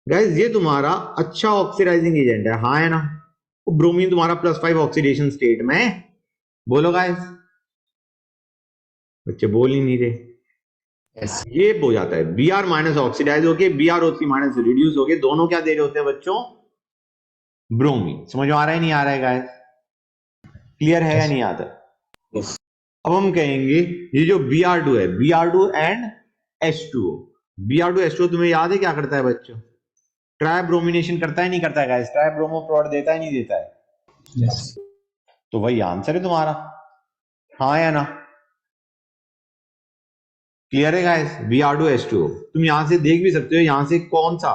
Guys ये तुम्हारा अच्छा ऑक्सीडाइजिंग एजेंट है, हाँ है ना? वो ब्रोमीन तुम्हारा +5 ऑक्सीडेशन स्टेट में। बोलो गाइस, बच्चे बोल ही नहीं रहे। Yes. ये हो जाता है Br माइनस ऑक्सीडाइज होके BrO3 माइनस रिड्यूस होके, दोनों क्या दे रहे होते हैं बच्चों? ब्रोमीन। समझ में आ रहा है नहीं आ रहा है गाइस? क्लियर है या नहीं आता? Yes. अब हम कहेंगे ये जो Br2 है, Br2 एंड H2O। Br2H2O तुम्हें याद है क्या करता है बच्चों? ट्राइब्रोमिनेशन करता है नहीं करता है गाइस? ट्राइब्रोमो प्रोडक्ट देता है नहीं देता है? Yes. तो वही आंसर है तुम्हारा, हाँ या ना? क्लियर है गाइस? Br2H2O तुम यहां से देख भी सकते हो, यहां से कौन सा,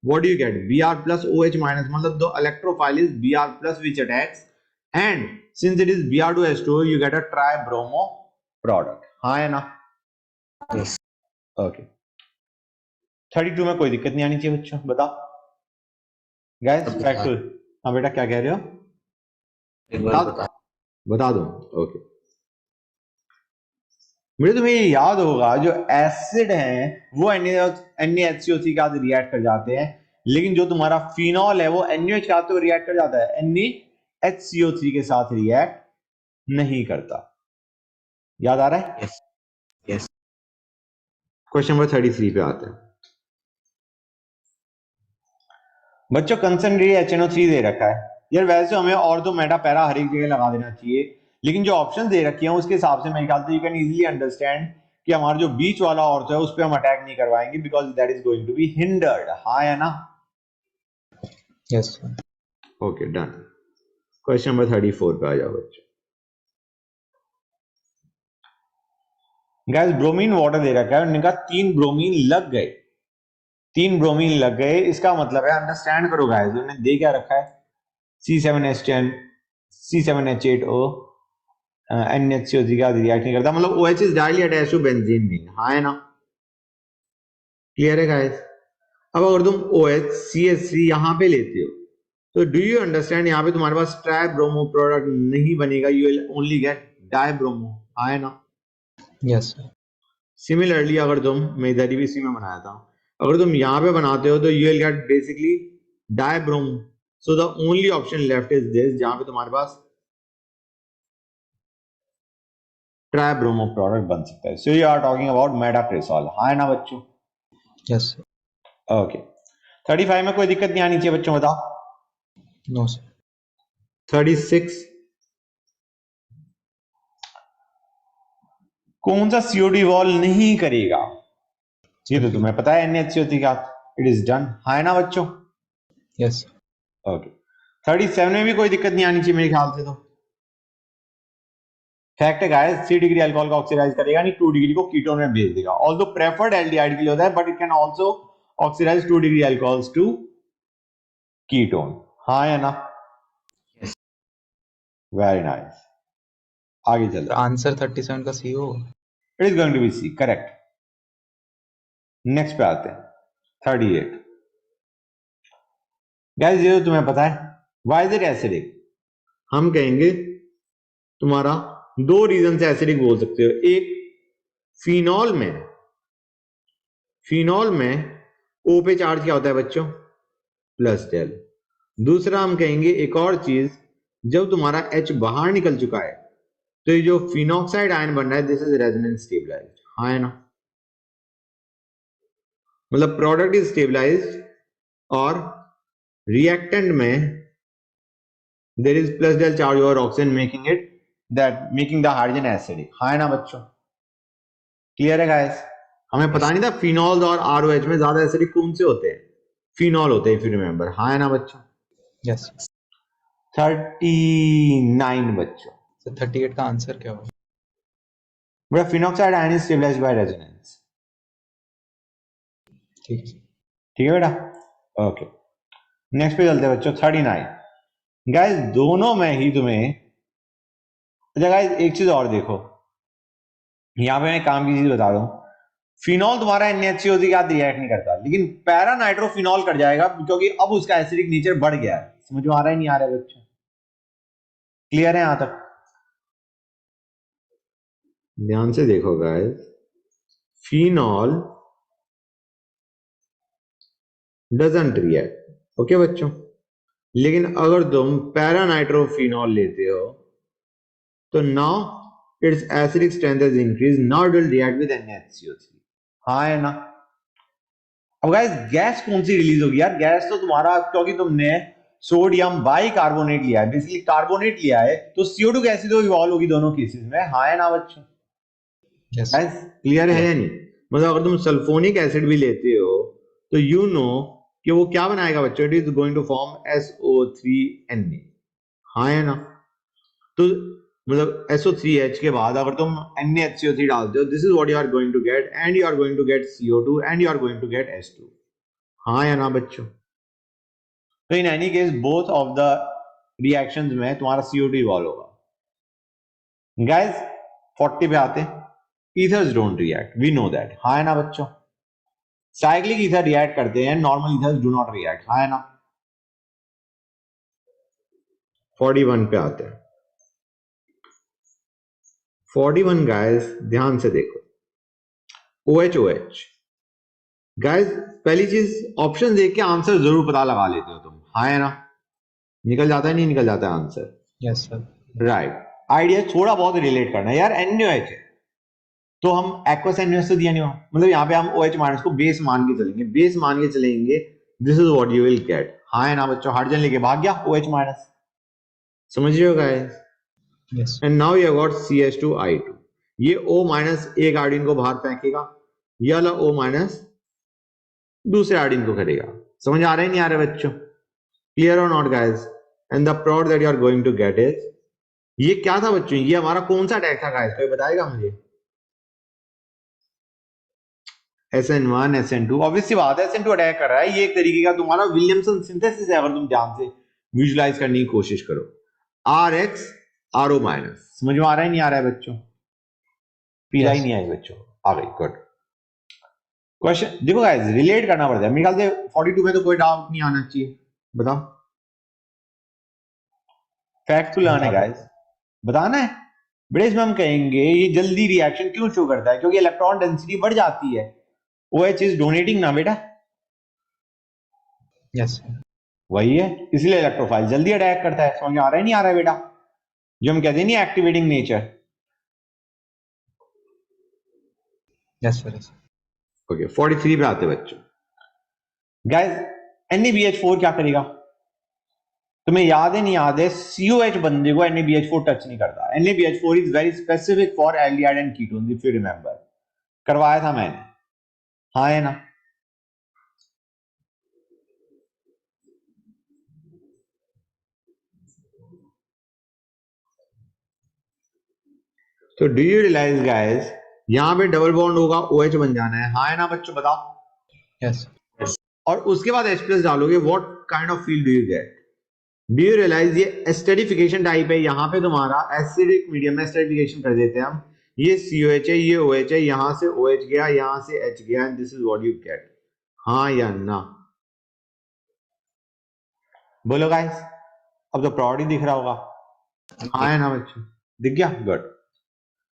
what do you get? Br plus OH minus, मतलब the electrophile is Br plus which attacks, and since it is Br2H2O you get a tribromo product। हाँ या ना? Yes. ओके 32 में कोई दिक्कत नहीं आनी चाहिए बच्चों, बताओ गाइस। फैक्ट टू, हाँ बेटा क्या कह रहे हो? एक बार बता दो। ओके मुझे तुम्हें ये याद होगा जो एसिड है वो NaHCO3 के साथ रिएक्ट कर जाते हैं, लेकिन जो तुम्हारा फिनॉल है वो NaOH के साथ तो रिएक्ट कर जाता है, NaHCO3 के साथ रिएक्ट नहीं करता। याद आ रहा है? Yes. Yes. क्वेश्चन नंबर 33 पे आते हैं बच्चों। कंसंट्रेटेड HNO3 दे रखा है, यार वैसे हमें और तो मेटा पैरा हर एक जगह लगा देना चाहिए, लेकिन जो ऑप्शन दे रखी हैं उसके हिसाब से मेरे ख्याल से यू कैन इजीली अंडरस्टैंड कि हमारा जो बीच वाला ऑर्थो है उस पर हम अटैक नहीं करवाएंगे because that is going to be hindered. हाँ है ना? Yes sir. Okay done. Question number 34 पे आ जाओ बच्चों। गैस ब्रोमीन वाटर दे रखा है, उन्होंने कहा 3 ब्रोमीन लग गए, 3 ब्रोमीन लग गए, इसका मतलब है अंडरस्टैंड करो गाइस, उन्होंने दे क्या रखा है C7H10 C7H8O NHCO का रिएक्ट नहीं करता, मतलब OH is directly attached to benzene ring. हाँ है ना? क्लियर है गाइस? अब अगर तुम OH CH3 यहां पे लेते हो तो डू यू अंडरस्टैंड यहाँ पे तुम्हारे पास ट्राई ब्रोमो प्रोडक्ट नहीं बनेगा, you will only get die bromo. हाँ है ना? Yes sir. सिमिलरली अगर तुम, मैं इधर भी इसी में बनाया था, अगर तुम यहाँ पे बनाते हो तो you will gate basically die bromo. So the only option left is this, जहां पे तुम्हारे पास ट्राई ब्रोमो प्रोडक्ट बन सकता है। So you are talking about metacresol. हाँ है ना बच्चों? Yes sir. ओके 35 में कोई दिक्कत नहीं आनी चाहिए बच्चों, बताओ। No sir. 36 कौन सा सीओडी वॉल नहीं करेगा? ये तो तुम्हें पता है NHCO का, इट इज डन। हाँ है ना बच्चों? यस। ओके 37 में भी कोई दिक्कत नहीं आनी चाहिए मेरे ख्याल से। तो फैक्ट है गाइस, 3 डिग्री अल्कोहल को ऑक्सीडाइज करेगा नहीं, 2 डिग्री को कीटोन में भेज देगा। ऑल्दो प्रेफर्ड एल्डिहाइड के लिए होता है but it can also oxidise 2 degree alcohols to ketone. हाँ है ना? Yes. Very nice. आगे चलते हैं। आंसर 37 का सी होगा। It is going to be C, correct. Next पे आते हैं 38। गाइस ये तो तुम्हें पता है, व्हाई इज इट एसिडिक? हम कहेंगे तुम्हारा 2 रीजन से एसिडिक बोल सकते हो। एक, फिनॉल में O पे चार्ज क्या होता है बच्चों? Plus del. दूसरा हम कहेंगे एक और चीज, जब तुम्हारा H बाहर निकल चुका है तो ये जो फिनॉक्साइड आयन बन रहा है दिस इज रेजोनेंस स्टेबलाइज्ड। हाँ है ना? मतलब प्रोडक्ट इज स्टेबलाइज्ड और रिएक्टेंट में there is plus del charge over oxygen making the hydrogen acidic. हाँ है ना बच्चों? क्लियर है गाइस? हमें पता नहीं था फिनॉल और ROH में ज्यादा एसिडिक कौन से होते हैं? फिनॉल होते हैं इफ यू रिमेंबर। हाँ है ना बच्चों? यस। 39 बच्चों। सर 38 का आंसर क्या होगा? बेटा phenoxide ion is stabilised by resonance. ठीक है बेटा? ओके नेक्स्ट पे चलते हैं बच्चों 39। गाइस दोनों में ही तुम्हें, अच्छा गाइस एक चीज और देखो, यहां पे मैं काम की चीज बता दूं, फिनॉल तुम्हारा NHCO के साथ रिएक्ट नहीं करता, लेकिन पैरा नाइट्रोफिनॉल कर जाएगा क्योंकि अब उसका एसिडिक नेचर बढ़ गया है। समझ में आ रहा है नहीं आ रहा है बच्चों? क्लियर है यहां तक? ध्यान से देखो guys, phenol doesn't react. Okay बच्चों? लेकिन अगर तुम पैरा नाइट्रोफिनॉल लेते हो तो now it's acidic strength is increase, now it will react with NHCO3। हाँ है ना? अब गाइस गैस कौन सी रिलीज होगी यार? गैस तो तुम्हारा, क्योंकि तुमने सोडियम बाइकार्बोनेट लिया है, बेसिकली कार्बोनेट लिया है, तो CO2 गैस तो इवॉल्व होगी दोनों केसेस में। हाँ है ना बच्चों? यस। गाइस क्लियर है या नहीं? मतलब अगर तुम सल्फोनिक एसिड भी लेते हो तो यू नो कि वो क्या बनाएगा बच्चों? It is going to form SO3Na। हाँ है ना? तो मतलब SO3H के बाद अगर तुम NaHCO3 डालते हो, this is what you are going to get, and you are going to get CO2 and you are going to get H2। हाँ या ना बच्चों? तो in any case both of the reactions में तुम्हारा CO2 इवॉल्व होगा। Guys 40 पे आते हैं। Ethers don't react, we know that. हाँ है ना बच्चों? साइक्लिक ईथर रिएक्ट करते हैं, normal ethers do not react. हाँ है ना? 41 पे आते हैं। 41 गाइस ध्यान से देखो, OH गाइस पहली चीज ऑप्शन देख के आंसर जरूर पता लगा लेते हो तुम। हाँ है ना? निकल जाता है नहीं निकल जाता है answer? Yes sir. Right. Idea थोड़ा बहुत रिलेट करना है यार। NaOH है तो हम एक्वस NaOH तो दिया नहीं हो, मतलब यहाँ पे हम OH माइनस को बेस मान के चलेंगे, बेस मान के चलेंगे, this is what you will gate. हाँ है ना बच्चों? हाइड्रोजन लेके भाग गया OH माइनस। समझ रहे हो guys? Yes. And now you got CH2I2. ये O माइनस एक आयोडीन को बाहर फेंकेगा, ये वाला O माइनस दूसरे आयोडीन को करेगा. समझ आ रहा है नहीं आ रहा है बच्चों? Clear or not guys? And the product that you are going to get is, ये क्या था बच्चों? ये हमारा कौन सा अटैक था गाइस? कोई बताएगा मुझे? SN1 SN2. ऑब्वियसली बात है SN2 अटैक कर रहा है. ये एक तरीके का तुम्हारा विलियमसन सिंथेसिस है, अगर तुम ध्यान से विजुलाइज करने की कोशिश करो. RX RO minus. समझ में आ रहा है नहीं आ रहा है बच्चों? पीला ही Yes. नहीं आई बच्चों, आ गई. Good question. देखो गाइस, रिलेट करना पड़ता है. मेरे ख्याल से 42 में तो कोई डाउट नहीं आना चाहिए. बताओ. फैक्ट टू लर्न है गाइस, बताना है. बड़े इसमें हम कहेंगे ये जल्दी रिएक्शन क्यों शो करता है? क्योंकि इलेक्ट्रॉन डेंसिटी बढ़ जाती है. OH इज डोनेटिंग ना बेटा, Yes. वही है, इसलिए इलेक्ट्रोफाइल जल्दी अटैक करता है. समझ में आ रहा है नहीं आ रहा है बेटा? जो हम कहते हैं नहीं activating nature. Yes, sir. Yes. Okay 43 पे आते बच्चों. गाइस NaBH4 क्या करेगा? तुम्हें याद है नहीं याद है? COH बंदे को NaBH4 टच नहीं करता. NaBH4 is very specific for aldehyde and ketone, if you remember. करवाया था मैंने, हाँ है ना? तो डू यू रियलाइज गाइस, यहां पे डबल बॉन्ड होगा, OH बन जाना है. हाँ है ना बच्चों? बताओ. Yes. और उसके बाद H+ डालोगे, what kind of feel do you get? Do you realise ये एस्टरिफिकेशन टाइप है. यहां पे तुम्हारा एसिडिक मीडियम में एस्टरिफिकेशन कर देते हैं हम. ये COH है, ये OH है, यहां से OH गया, यहां से H गया, and this is what you gate. हाँ या ना? बोलो गाइस. अब तो प्रॉड ही दिख रहा होगा. हाँ है ना बच्चों? दिख गया? गुड.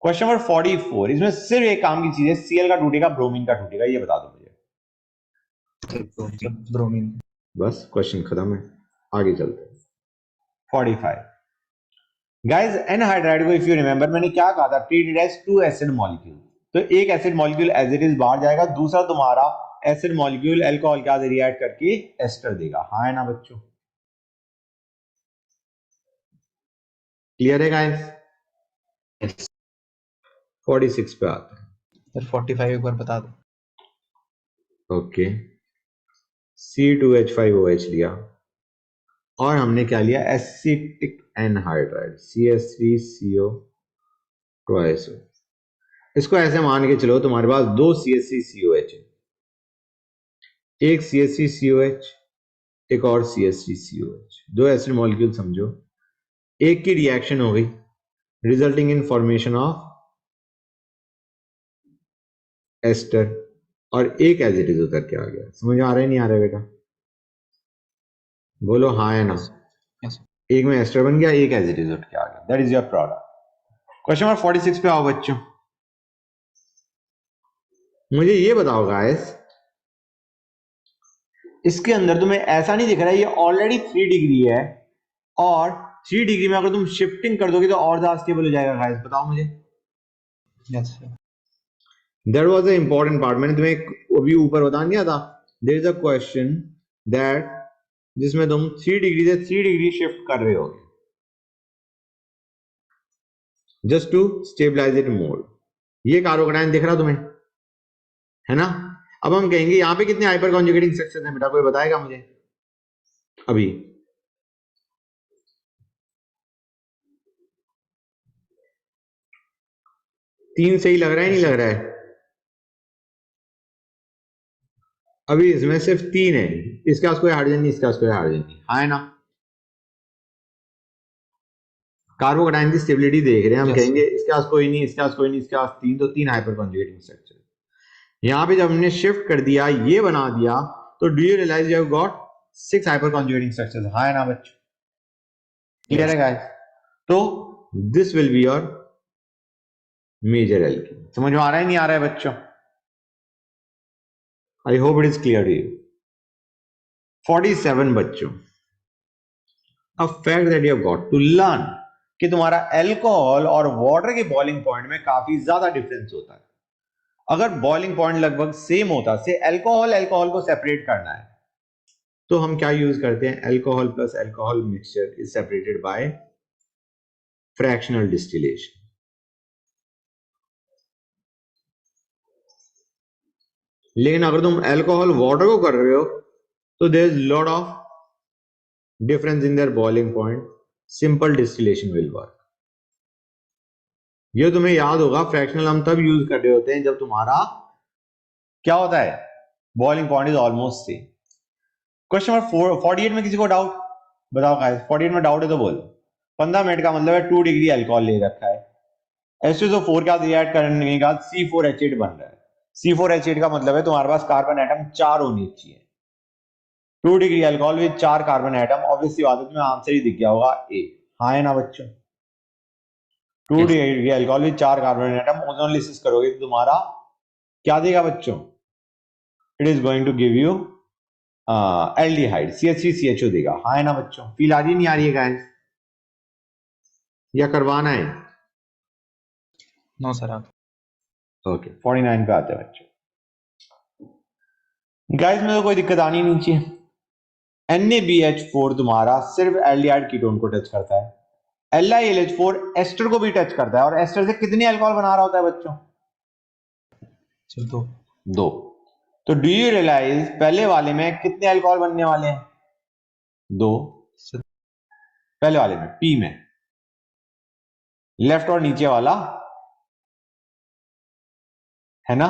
Question number 44. इसमें सिर्फ एक काम की चीज है, Cl का टूटेगा, ब्रोमीन का टूटेगा. ये बता दो मुझे. Bromine. बस क्वेश्चन खत्म है, आगे चलते हैं. 45. गाइस एनहाइड्राइड को इफ यू रिमेंबर मैंने क्या कहा था? Treated as two acid molecule. तो एक acid molecule as it is बाहर जाएगा, दूसरा तुम्हारा एसिड मॉलिक्यूल अल्कोहल का रिएक्ट करके एस्टर देगा. हाँ है ना बच्चों? क्लियर है गाइस? Yes. 46 पे आते हैं. Sir, 45 एक बार बता दो. ओके. C2H5OH लिया और हमने क्या लिया? Acetic anhydride CH3CO twice. इसको ऐसे मान के चलो, तुम्हारे पास दो CH3COH है, एक CH3COH, एक और CH3COH. दो एसिड मॉलिक्यूल समझो. एक की रिएक्शन हो गई resulting in formation of ester, और एक एज इट इज उतर के आ गया. समझ आ रहा है नहीं आ रहा है बेटा? बोलो हाँ है ना? Yes. एक में एस्टर बन गया, एक एज इट इज उठ के आ गया. That is your product. Question number 46 पे आओ बच्चों. मुझे ये बताओ गाइस, इसके अंदर तुम्हें ऐसा नहीं दिख रहा है ये ऑलरेडी 3 डिग्री है, और 3 डिग्री में अगर तुम शिफ्टिंग कर दोगे तो और ज्यादा स्टेबल हो जाएगा गाइस? बताओ मुझे. Yes, sir. That was the important part. मैंने तुम्हें अभी ऊपर बता दिया था. There is a question that जिसमें तुम 3 डिग्री से 3 डिग्री शिफ्ट कर रहे हो just to stabilise it more. ये कार्बोकैटायन दिख रहा तुम्हें, है ना? अब हम कहेंगे यहां पे कितने हाइपर कॉन्जुगेटिंग स्ट्रक्चर्स हैं बेटा? कोई बताएगा मुझे अभी? तीन सही लग रहा है नहीं लग रहा है? अभी इसमें सिर्फ 3 है. इसके पास कोई हाइड्रोजन नहीं, इसके पास कोई हाइड्रोजन नहीं. हाँ है ना? कार्बोकैटायन की स्टेबिलिटी देख रहे हैं हम. Yes. कहेंगे इसके पास कोई नहीं, इसके पास कोई नहीं, इसके पास 3, तो 3 हाइपर कॉन्जुगेटिंग स्ट्रक्चर. यहां पे जब हमने शिफ्ट कर दिया, ये बना दिया, तो do you realise you have got 6 hyper conjugating structures. हाँ है ना बच्चों? क्लियर है गाइस? तो this will be your major alkene. समझ में आ रहा है नहीं आ रहा है बच्चों? I hope it is clear to you. 47 बच्चों. A fact that you have got to learn कि तुम्हारा अल्कोहल और वाटर के बॉइलिंग पॉइंट में काफी ज्यादा डिफरेंस होता है. अगर बॉइलिंग पॉइंट लगभग सेम होता, से अल्कोहल को सेपरेट करना है, तो हम क्या यूज करते हैं? Alcohol plus alcohol mixture is separated by fractional distillation. लेकिन अगर तुम अल्कोहल वाटर को कर रहे हो तो there is lot of difference in their boiling point, simple distillation will work. ये तुम्हें याद होगा, फ्रैक्शनल हम तब यूज कर रहे होते हैं जब तुम्हारा क्या होता है, boiling point is almost same. Question number 48 में किसी को डाउट? बताओ गाइस, 48 में डाउट है तो बोलो। 15 मिनट का मतलब है 2 डिग्री अल्कोहल ले रखा है, H2SO4 का रिएक्ट करने के बाद C4H8 बन रहा है। C4H8 का मतलब है तुम्हारे पास कार्बन एटम 4 होनी चाहिए। 2 degree alcohol with 4 carbon atom, obviously बात है तुम्हें आंसर ही दिख गया होगा ए। हाँ है ना बच्चों? 2 degree alcohol with 4 carbon atom, ozonolysis करोगे तो तुम्हारा क्या देगा बच्चों? It is going to give you aldehyde, CH3CHO देगा। हाँ है ना बच्चों? फील आ रही नहीं आ रही है गाइस, या करवाना है? No sir. ओके 49 पे आते हैं बच्चों। गाइस में तो कोई दिक्कत आनी नहीं चाहिए। NaBH4 तुम्हारा सिर्फ एल्डिहाइड कीटोन को टच करता है, LiLH4 एस्टर को भी टच करता है, और एस्टर से कितनी अल्कोहल बना रहा होता है बच्चों? चलो 2। तो डू यू रियलाइज पहले वाले में कितने अल्कोहल बनने वाले हैं? 2। पहले वाले में P में, लेफ्ट और नीचे वाला है ना?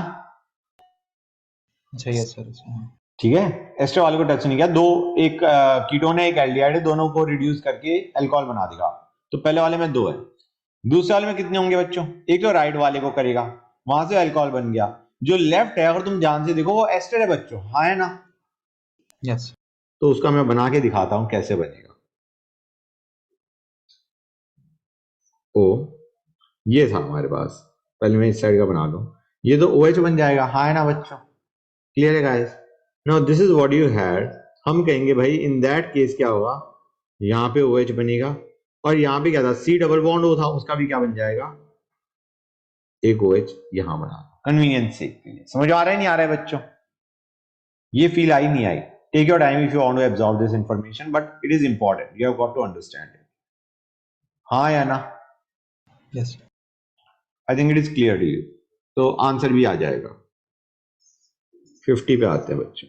अच्छा यस सर। ठीक है, एस्टर वाले को टच नहीं किया। दो, एक कीटोन है एक एल्डिहाइड है, दोनों को रिड्यूस करके अल्कोहल बना देगा। तो पहले वाले में 2 है, दूसरे वाले में कितने होंगे बच्चों? एक तो राइट वाले को करेगा, वहां से अल्कोहल बन गया। जो लेफ्ट है अगर तुम ध्यान से देखो वो एस्टर है बच्चों। हाँ है ना? यस। तो उसका मैं बना के दिखाता हूं कैसे बनेगा। ओ ये था हमारे पास, पहले मैं इस साइड का बना दूं, ये तो OH बन जाएगा। हाँ है ना बच्चों? क्लियर है guys? Now this is what you had. हम कहेंगे भाई इन दैट केस क्या होगा, यहाँ पे OH बनेगा, और यहाँ पे क्या था, C डबल बॉन्ड O था, उसका भी क्या बन जाएगा, एक OH यहां बना। कन्वीनियंस से समझ आ रहा है नहीं आ रहा है बच्चों? ये फील आई नहीं आई? Take your time if you want to absorb this information, but it is important, you have got to understand it. हाँ या ना? Yes. I think it is clear to you. तो आंसर भी आ जाएगा। 50 पे आते हैं बच्चों।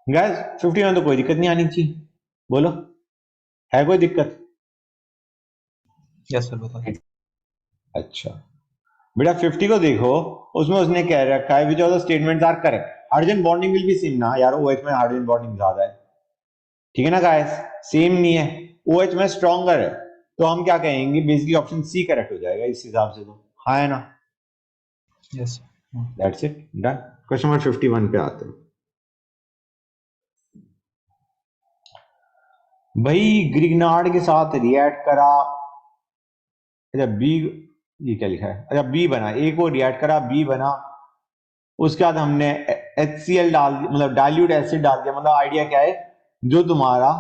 गाइस 50 में तो कोई दिक्कत नहीं आनी चाहिए, बोलो है कोई दिक्कत? यस सर बताओ। अच्छा बेटा 50 को देखो, उसमें उसने कह रखा है which of the statements are correct. Hydrogen bonding will be same ना यार, OH में हाइड्रोजन बॉन्डिंग ज्यादा है, ठीक है ना गाइस? सेम नहीं है, OH में स्ट्रॉन्गर है, तो हम क्या कहेंगे, बेसिकली ऑप्शन सी करेक्ट हो जाएगा इस हिसाब से तो। हाँ है ना? Yes. That's it, done. Question number 51 पे आते हैं। भाई ग्रिग्नार्ड के साथ रिएक्ट करा, अच्छा बी, ये क्या लिखा है, अच्छा बी बना, ए को रिएक्ट करा, बी बना, उसके बाद हमने HCl डाल दिया, मतलब डाइल्यूट एसिड डाल दिया। मतलब आइडिया क्या है, जो तुम्हारा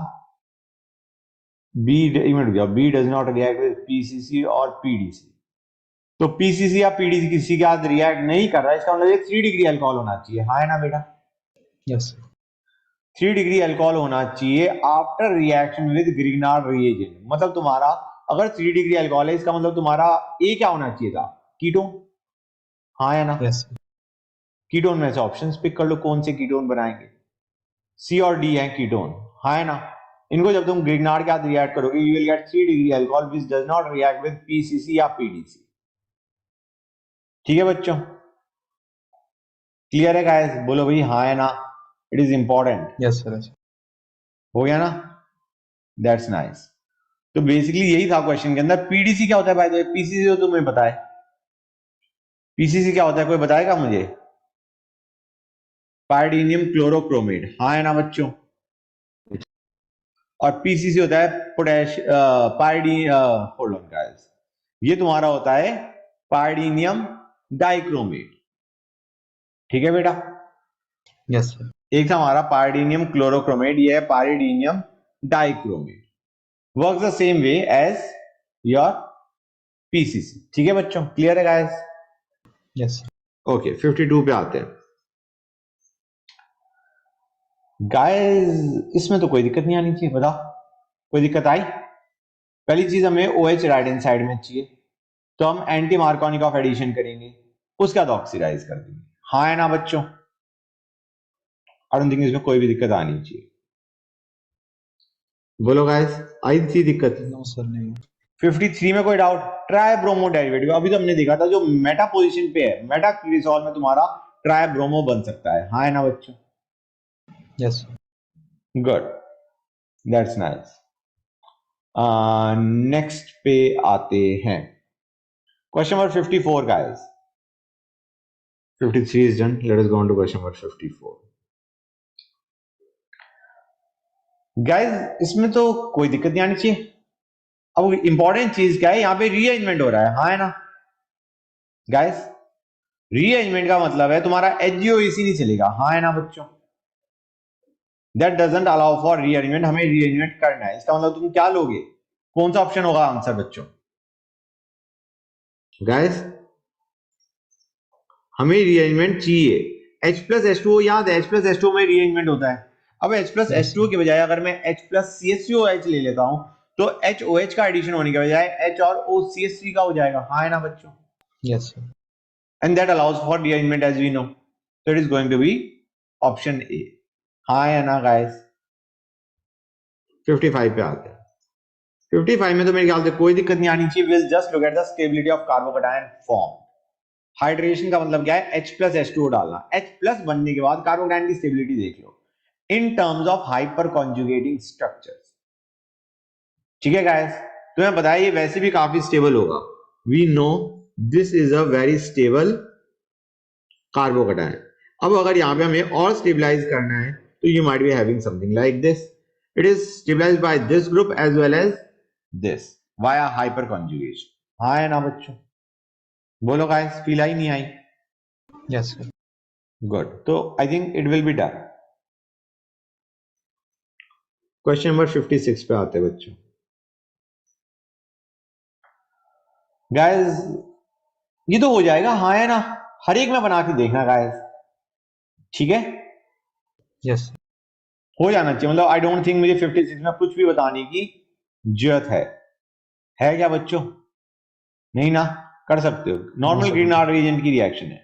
B does not react with PCC और PDC, तो PCC या PDC किसी के साथ रिएक्ट नहीं कर रहा है, इसका मतलब ये 3 डिग्री अल्कोहल होना चाहिए। हाँ है ना बेटा? यस। 3 डिग्री अल्कोहल होना चाहिए after reaction with Grignard reagent. मतलब तुम्हारा अगर 3 डिग्री अल्कोहल है, इसका मतलब तुम्हारा ए क्या होना चाहिए था, कीटोन। हाँ या ना? यस। कीटोन में से ऑप्शंस पिक कर लो, कौन से कीटोन बनाएंगे? C और D है कीटोन। हाँ है ना? इनको जब तुम ग्रिग्नार्ड के साथ रिएक्ट करोगे, you will gate 3 degree alcohol which does not react with PCC या PDC। ठीक है बच्चों? क्लियर है गाइस? बोलो भाई हाँ है ना? It is important. Yes sir. हो गया ना? That's nice. तो बेसिकली यही था क्वेश्चन के अंदर। PDC क्या होता है भाई? तो PCC तो तुम्हें पता है, PCC क्या होता है कोई बताएगा मुझे? पायरीडियम क्लोरोक्रोमेट। हाँ है ना बच्चों? और PCC होता है पोटेश होल्ड ऑन गाइस, ये तुम्हारा होता है पायरीडियम डाइक्रोमेट। ठीक है बेटा? Yes sir. एक था हमारा पायरीडियम क्लोरोक्रोमेट, ये है pyridinium dichromate, works the same way as your PCC। ठीक है बच्चों? क्लियर है गाइस? यस। ओके 52 पे आते हैं। गाइस इसमें तो कोई दिक्कत नहीं आनी चाहिए, बताओ कोई दिक्कत आई? पहली चीज हमें OH राइट हैंड साइड में चाहिए, तो हम एंटी मार्कोनिक ऑफ एडिशन करेंगे, उसके बाद ऑक्सीडाइज कर देंगे। हाँ है ना बच्चों? आई डोंट थिंक इसमें कोई भी दिक्कत आनी चाहिए। बोलो गाइस, आई थी दिक्कत? नो सर नहीं। 53 में कोई डाउट? ट्राइब्रोमो डेरिवेटिव अभी तो हमने देखा था, जो मेटा पोजीशन पे है, मेटा क्रिसॉल में तुम्हारा ट्राइब्रोमो बन सकता है। हाँ है ना बच्चों? Yes good, that's nice. Next पे आते हैं, question number 54 guys. 53 is done. Let us go on to question number 54. Guys इसमें तो कोई दिक्कत नहीं आनी चाहिए। अब इंपॉर्टेंट चीज क्या है, यहां पे रीअरेंजमेंट हो रहा है। हाँ है ना गाइस? रीअरेंजमेंट का मतलब है तुम्हारा HGOEC नहीं चलेगा। हाँ है ना बच्चों? That doesn't allow for rearrangement, हमें रीअरेंजमेंट करना है। इसका मतलब तुम क्या लोगे? कौन सा ऑप्शन होगा आंसर बच्चों? गाइस हमें रीअरेंजमेंट चाहिए। H+H2O याद है, H+H2O में रीअरेंजमेंट होता है। अब H+H2O के बजाय अगर मैं H+CSCOH ले लेता हूं तो HOH का एडिशन होने के बजाय H और OCH3 का हो जाएगा। हाँ है ना बच्चों? Yes sir. And that allows for rearrangement as we know. So it is going to be option A. हाँ है ना गाइस? 55 पे आते हैं। 55 में तो मेरे ख्याल से कोई दिक्कत नहीं आनी चाहिए। We'll just look at the stability of carbocation form. Hydration का मतलब क्या है? H+H2O डालना। H+ बनने के बाद कार्बोकैटायन की स्टेबिलिटी देख लो in terms of hyper conjugating structures. ठीक है गाइस? तुम्हें बताया ये वैसे भी काफी स्टेबल होगा। We know this is a very stable carbocation. अब अगर यहाँ पे हमें और स्टेबलाइज करना है तो you might be having something like this. It is stabilised by this group as well as this via hyper conjugation. हाँ है ना बच्चों? बोलो गाइस, फील आई नहीं आई? Yes sir. गुड, तो आई think it will be done. Question number 56 पे आते हैं बच्चों। गाइस ये तो हो जाएगा। हाँ है ना? हर एक में बना के देखना गाइस, ठीक है? यस हो जाना चाहिए। मतलब आई डोंट थिंक मुझे 56 में कुछ भी बताने की जरूरत है क्या बच्चों? नहीं ना? कर सकते हो। नॉर्मल ग्रीनहाउस रिएजेंट की रिएक्शन है।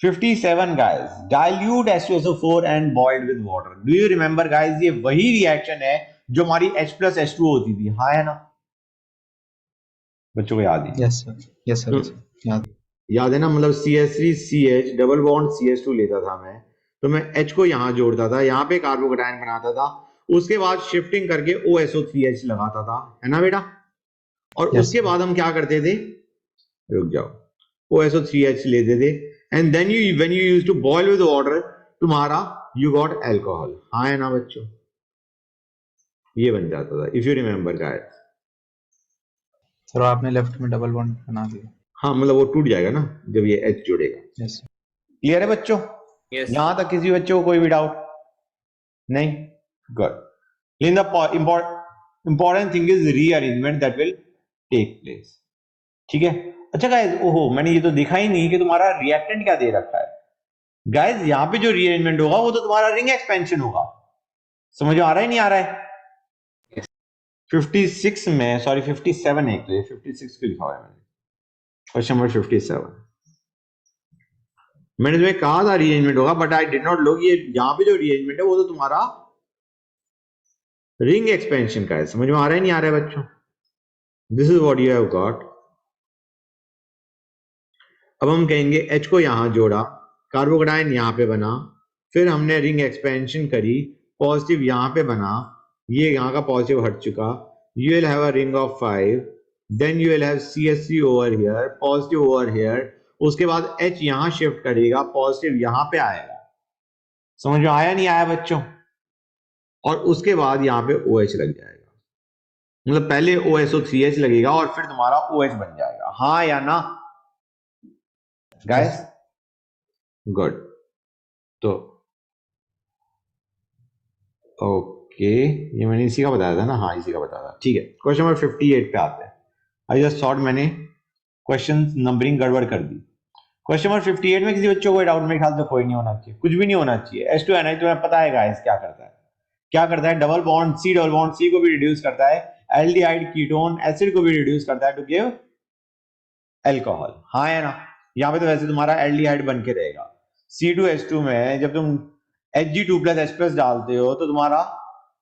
57 guys, dilute H2SO4 and boiled with water. Do you remember guys, ये वही रिएक्शन है जो हमारी H+H2 होती थी। हाँ है ना बच्चों को याद है? Yes sir. यस सर याद है ना? मतलब CH3CH डबल बॉन्ड CH2 लेता था मैं, तो मैं H को यहां जोड़ता था, यहां पे कार्बोकैटायन बनाता था, उसके बाद शिफ्टिंग करके OSO3H लगाता था, है ना बेटा? और Yes, उसके बाद हम क्या करते थे? रुक जाओ, OSO3H लेते थे and then you when you used to boil with water, तुम्हारा यू गॉट अल्कोहल। हाँ है ना बच्चों? ये बन जाता था, if you remember guys. Sir आपने लेफ्ट में डबल बॉन्ड बना दिया। हाँ, मतलब वो टूट जाएगा ना जब ये H जुड़ेगा। यस क्लियर है बच्चों? Yes. यहां तक किसी बच्चे को कोई भी डाउट नहीं? गुड। लेकिन the important thing is rearrangement that will take place. ठीक है? अच्छा गाइस, ओहो मैंने ये तो देखा ही नहीं कि तुम्हारा रिएक्टेंट क्या दे रखा है। गाइस यहां पे जो रीअरेंजमेंट होगा वो तो तुम्हारा रिंग एक्सपेंशन होगा। समझ में आ रहा है नहीं आ रहा है? 56 में, सॉरी 57 है, तो ये 56 क्यों लिखा हुआ है मैंने? क्वेश्चन नंबर 57 मैंने तुम्हें कहा था रीअरेंजमेंट होगा, but I did not know ये यहां पे जो रीअरेंजमेंट है वो तो तुम्हारा रिंग एक्सपेंशन का है। समझ में आ रहा है नहीं आ रहा है बच्चों? This is what you have got. अब हम कहेंगे H को यहां जोड़ा, कार्बोकैटायन यहां पे बना, फिर हमने रिंग एक्सपेंशन करी, पॉजिटिव यहां पे बना, ये यहां का पॉजिटिव हट चुका, you will have a ring of 5, then you will have CH3 over here, positive over here, उसके बाद H यहां शिफ्ट करेगा, पॉजिटिव यहां पे आएगा। समझ में आया नहीं आया बच्चों? और उसके बाद यहां पे OH लग जाएगा, मतलब पहले OSO3H लगेगा और फिर तुम्हारा OH बन जाएगा। हाँ या ना गाइस? गुड। तो ओके, ये मैंने इसी का बताया था ना? हाँ इसी का बताया था। ठीक है, क्वेश्चन नंबर 58 पे आते हैं। आई जस्ट थॉट मैंने क्वेश्चन नंबरिंग गड़बड़ कर दी। क्वेश्चन नंबर 58 में किसी बच्चों को डाउट मेरे ख्याल से कोई नहीं होना चाहिए, कुछ भी नहीं होना चाहिए। H2NH तुम्हें पता है गाइस क्या करता है? क्या करता है? डबल बॉन्ड C को भी रिड्यूस करता है एल्डिहाइड कीटोन एसिड को भी रिड्यूस करता है टू गिव एल्कोहल, हाँ है ना। यहाँ पे तो वैसे तुम्हारा एल्डिहाइड बन के रहेगा। C2H2 में जब तुम Hg2 प्लस H प्लस डालते हो तो तुम्हारा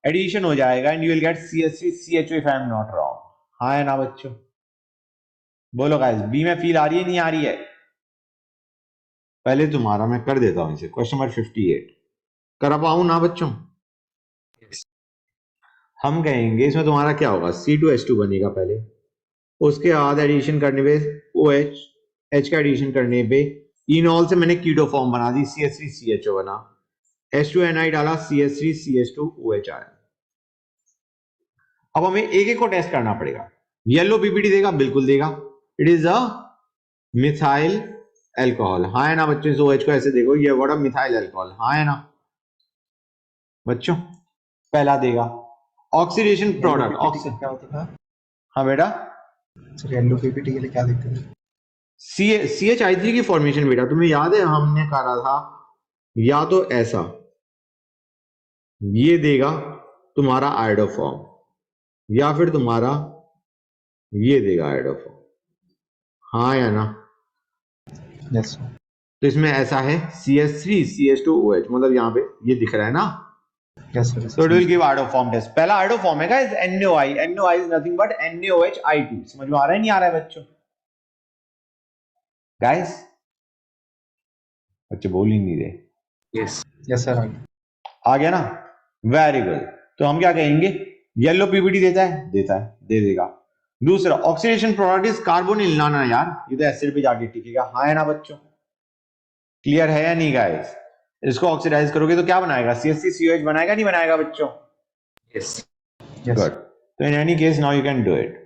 एडिशन हो जाएगा and you will gate CH3CHO if I am not wrong, हाँ है ना बच्चों। बोलो गाइस, बी में फील आ रही है नहीं आ रही है? पहले तुम्हारा मैं कर देता हूं इसे, क्वेश्चन नंबर 58 कर पाऊं ना बच्चों? Yes. हम कहेंगे इसमें तुम्हारा क्या होगा, C2H2 बनेगा पहले, उसके बाद एडिशन करने पे OH, H का एडिशन करने पे इनॉल से मैंने कीटो फॉर्म बना दी, CH3CHO बना, H2Ni डाला, CH3CH2OH आया। अब हमें एक एक को टेस्ट करना पड़ेगा। येलो पीपीटी देगा, बिल्कुल देगा, it is a methyl alcohol, हाँ है ना बच्चों। इस OH को ऐसे देखो, ये व्हाट अ मिथाइल एल्कोहल, हाँ है ना बच्चों। पहला देगा ऑक्सीडेशन प्रोडक्ट, ऑक्सीजन क्या होता था? हाँ बेटा, सर येलो पीपीटी के लिए क्या देखते थे? CHI3 की फॉर्मेशन बेटा, तुम्हें याद है हमने कहा था या तो ऐसा, ये देगा तुम्हारा आयोडोफॉर्म, या फिर तुम्हारा ये देगा आयोडोफॉर्म, हाँ या ना। यस तो इसमें ऐसा है CH3CH2OH, मतलब यहाँ पे ये दिख रहा है ना, yes so sir. it will give iodoform test। पहला iodoform है guys NaOI, NaOI is nothing but NaOH2। समझ में आ रहा है नहीं आ रहा है बच्चों? guys बच्चे बोल ही नहीं रहे। Yes. Yes sir. आ गया ना, वेरी गुड। तो हम क्या कहेंगे, येलो पीपीटी देता है, देता है, दे देगा। दूसरा ऑक्सीडेशन प्रोडक्ट इज कार्बोनिल, ना यार ये तो एसिड पे जाके टिकेगा, हाँ है ना बच्चों। क्लियर है या नहीं गाइस? इसको ऑक्सीडाइज करोगे तो क्या बनाएगा, CH3COH बनाएगा नहीं बनाएगा बच्चों? Yes. Yes good. तो in any case now you can do it.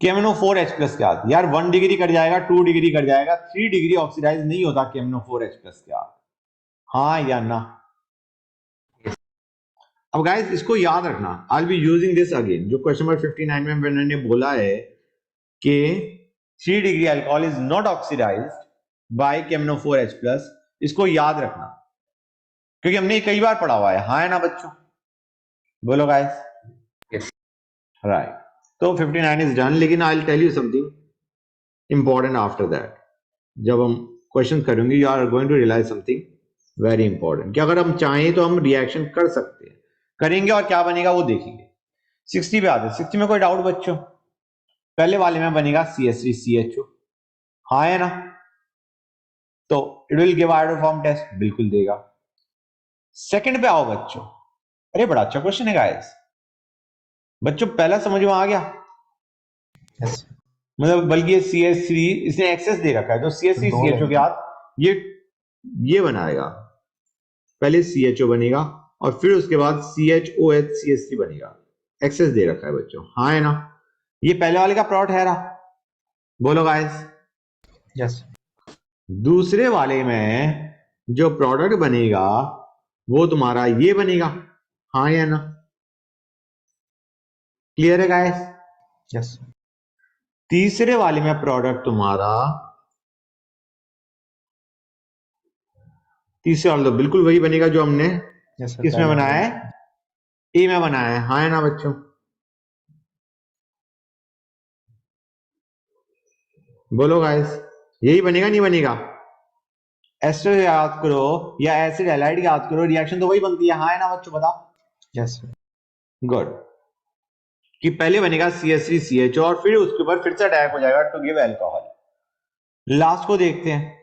KMNO4H plus क्या आता है यार, 1 डिग्री कट जाएगा, 2 डिग्री कट जाएगा, 3 डिग्री ऑक्सीडाइज नहीं होता KMNO4H प्लस क्या, हाँ या ना? अब गाइस इसको याद रखना, I be using this again, जो क्वेश्चन नंबर 59 में मैंने बोला है कि 3 degree alcohol is not oxidised by KMNO4H plus, इसको याद रखना क्योंकि हमने कई बार पढ़ा हुआ है, हाँ है ना बच्चों? बोलो गाइस। Yes. राइट, तो 59 इज डन, लेकिन I will tell you something important after that. जब हम क्वेश्चन करेंगे you are going to realise something very important, कि अगर हम चाहें तो हम रिएक्शन कर सकते हैं, करेंगे और क्या बनेगा वो देखेंगे। 60 पे आते हैं। 60 में कोई डाउट बच्चों? पहले वाले में बनेगा CH3CHO, हाँ है ना। तो it will give iodoform test, बिल्कुल देगा। सेकंड पे आओ बच्चों, अरे बड़ा अच्छा क्वेश्चन है गाइस बच्चों, पहला समझ में आ गया? यस मतलब बल्कि CH3 इसने एक्सेस दे रखा है, तो CH3CHO के साथ ये बनाएगा, पहले CHO बनेगा और फिर उसके बाद CHOH CH3 बनेगा, एक्सेस दे रखा है बच्चों, हाँ है ना। ये पहले वाले का प्लॉट है रहा, बोलो गाइस। यस दूसरे वाले में जो प्रोडक्ट बनेगा वो तुम्हारा ये बनेगा, हाँ या ना? क्लियर है गाइस? यस तीसरे वाले में प्रोडक्ट तुम्हारा, तीसरे वाले तो बिल्कुल वही बनेगा जो हमने यस सर। किसमें बनाया है, ए में बनाया है, हाँ है ना बच्चों? बोलो गाइस, यही बनेगा नहीं बनेगा? एस्टर याद करो या एसिड हैलाइड याद करो, रिएक्शन तो वही बनती है, हाँ है ना बच्चों? बताओ। Yes sir. गुड, कि पहले बनेगा CH3CHO और फिर उसके ऊपर फिर से अटैक हो जाएगा टू गिव अल्कोहल। लास्ट को देखते हैं,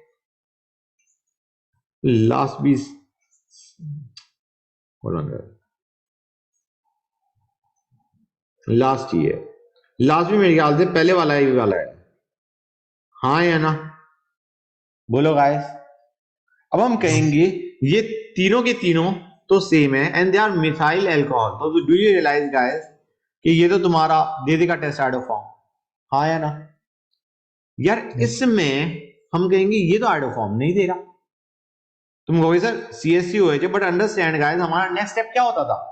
लास्ट भी लास्ट ही है, लास्ट भी मेरे ख्याल से पहले वाला ही वाला है, हाँ या ना? बोलो गाइस। अब हम कहेंगे ये तीनों के तीनों तो सेम है and they are methyl alcohol, तो डू यू रियलाइज गाइस कि ये तो तुम्हारा दे देगा टेस्ट आयोडोफॉर्म, हाँ या ना? यार इसमें हम कहेंगे ये तो आयोडोफॉर्म नहीं दे रहा, तुम कहोगे sir CH3OH, but understand guys हमारा नेक्स्ट स्टेप क्या होता था?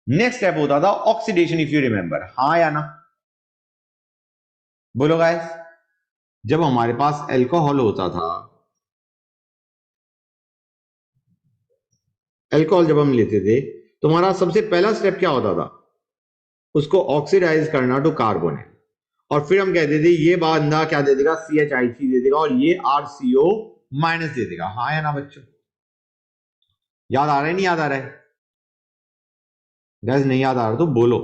नेक्स्ट स्टेप होता था ऑक्सीडेशन, इफ यू रिमेंबर, हाँ या ना? बोलो गाइस। जब हमारे पास अल्कोहल होता था, अल्कोहल जब हम लेते थे तो हमारा सबसे पहला स्टेप क्या होता था? उसको ऑक्सीडाइज करना टू कार्बोनिल, और फिर हम कहते थे ये बंदा क्या दे देगा, CH3 दे देगा और ये RCO माइनस दे देगा। हाँ या ना बच्चों, याद आ रहा है नहीं याद आ रहा है? गैस नहीं याद आ रहा तो बोलो,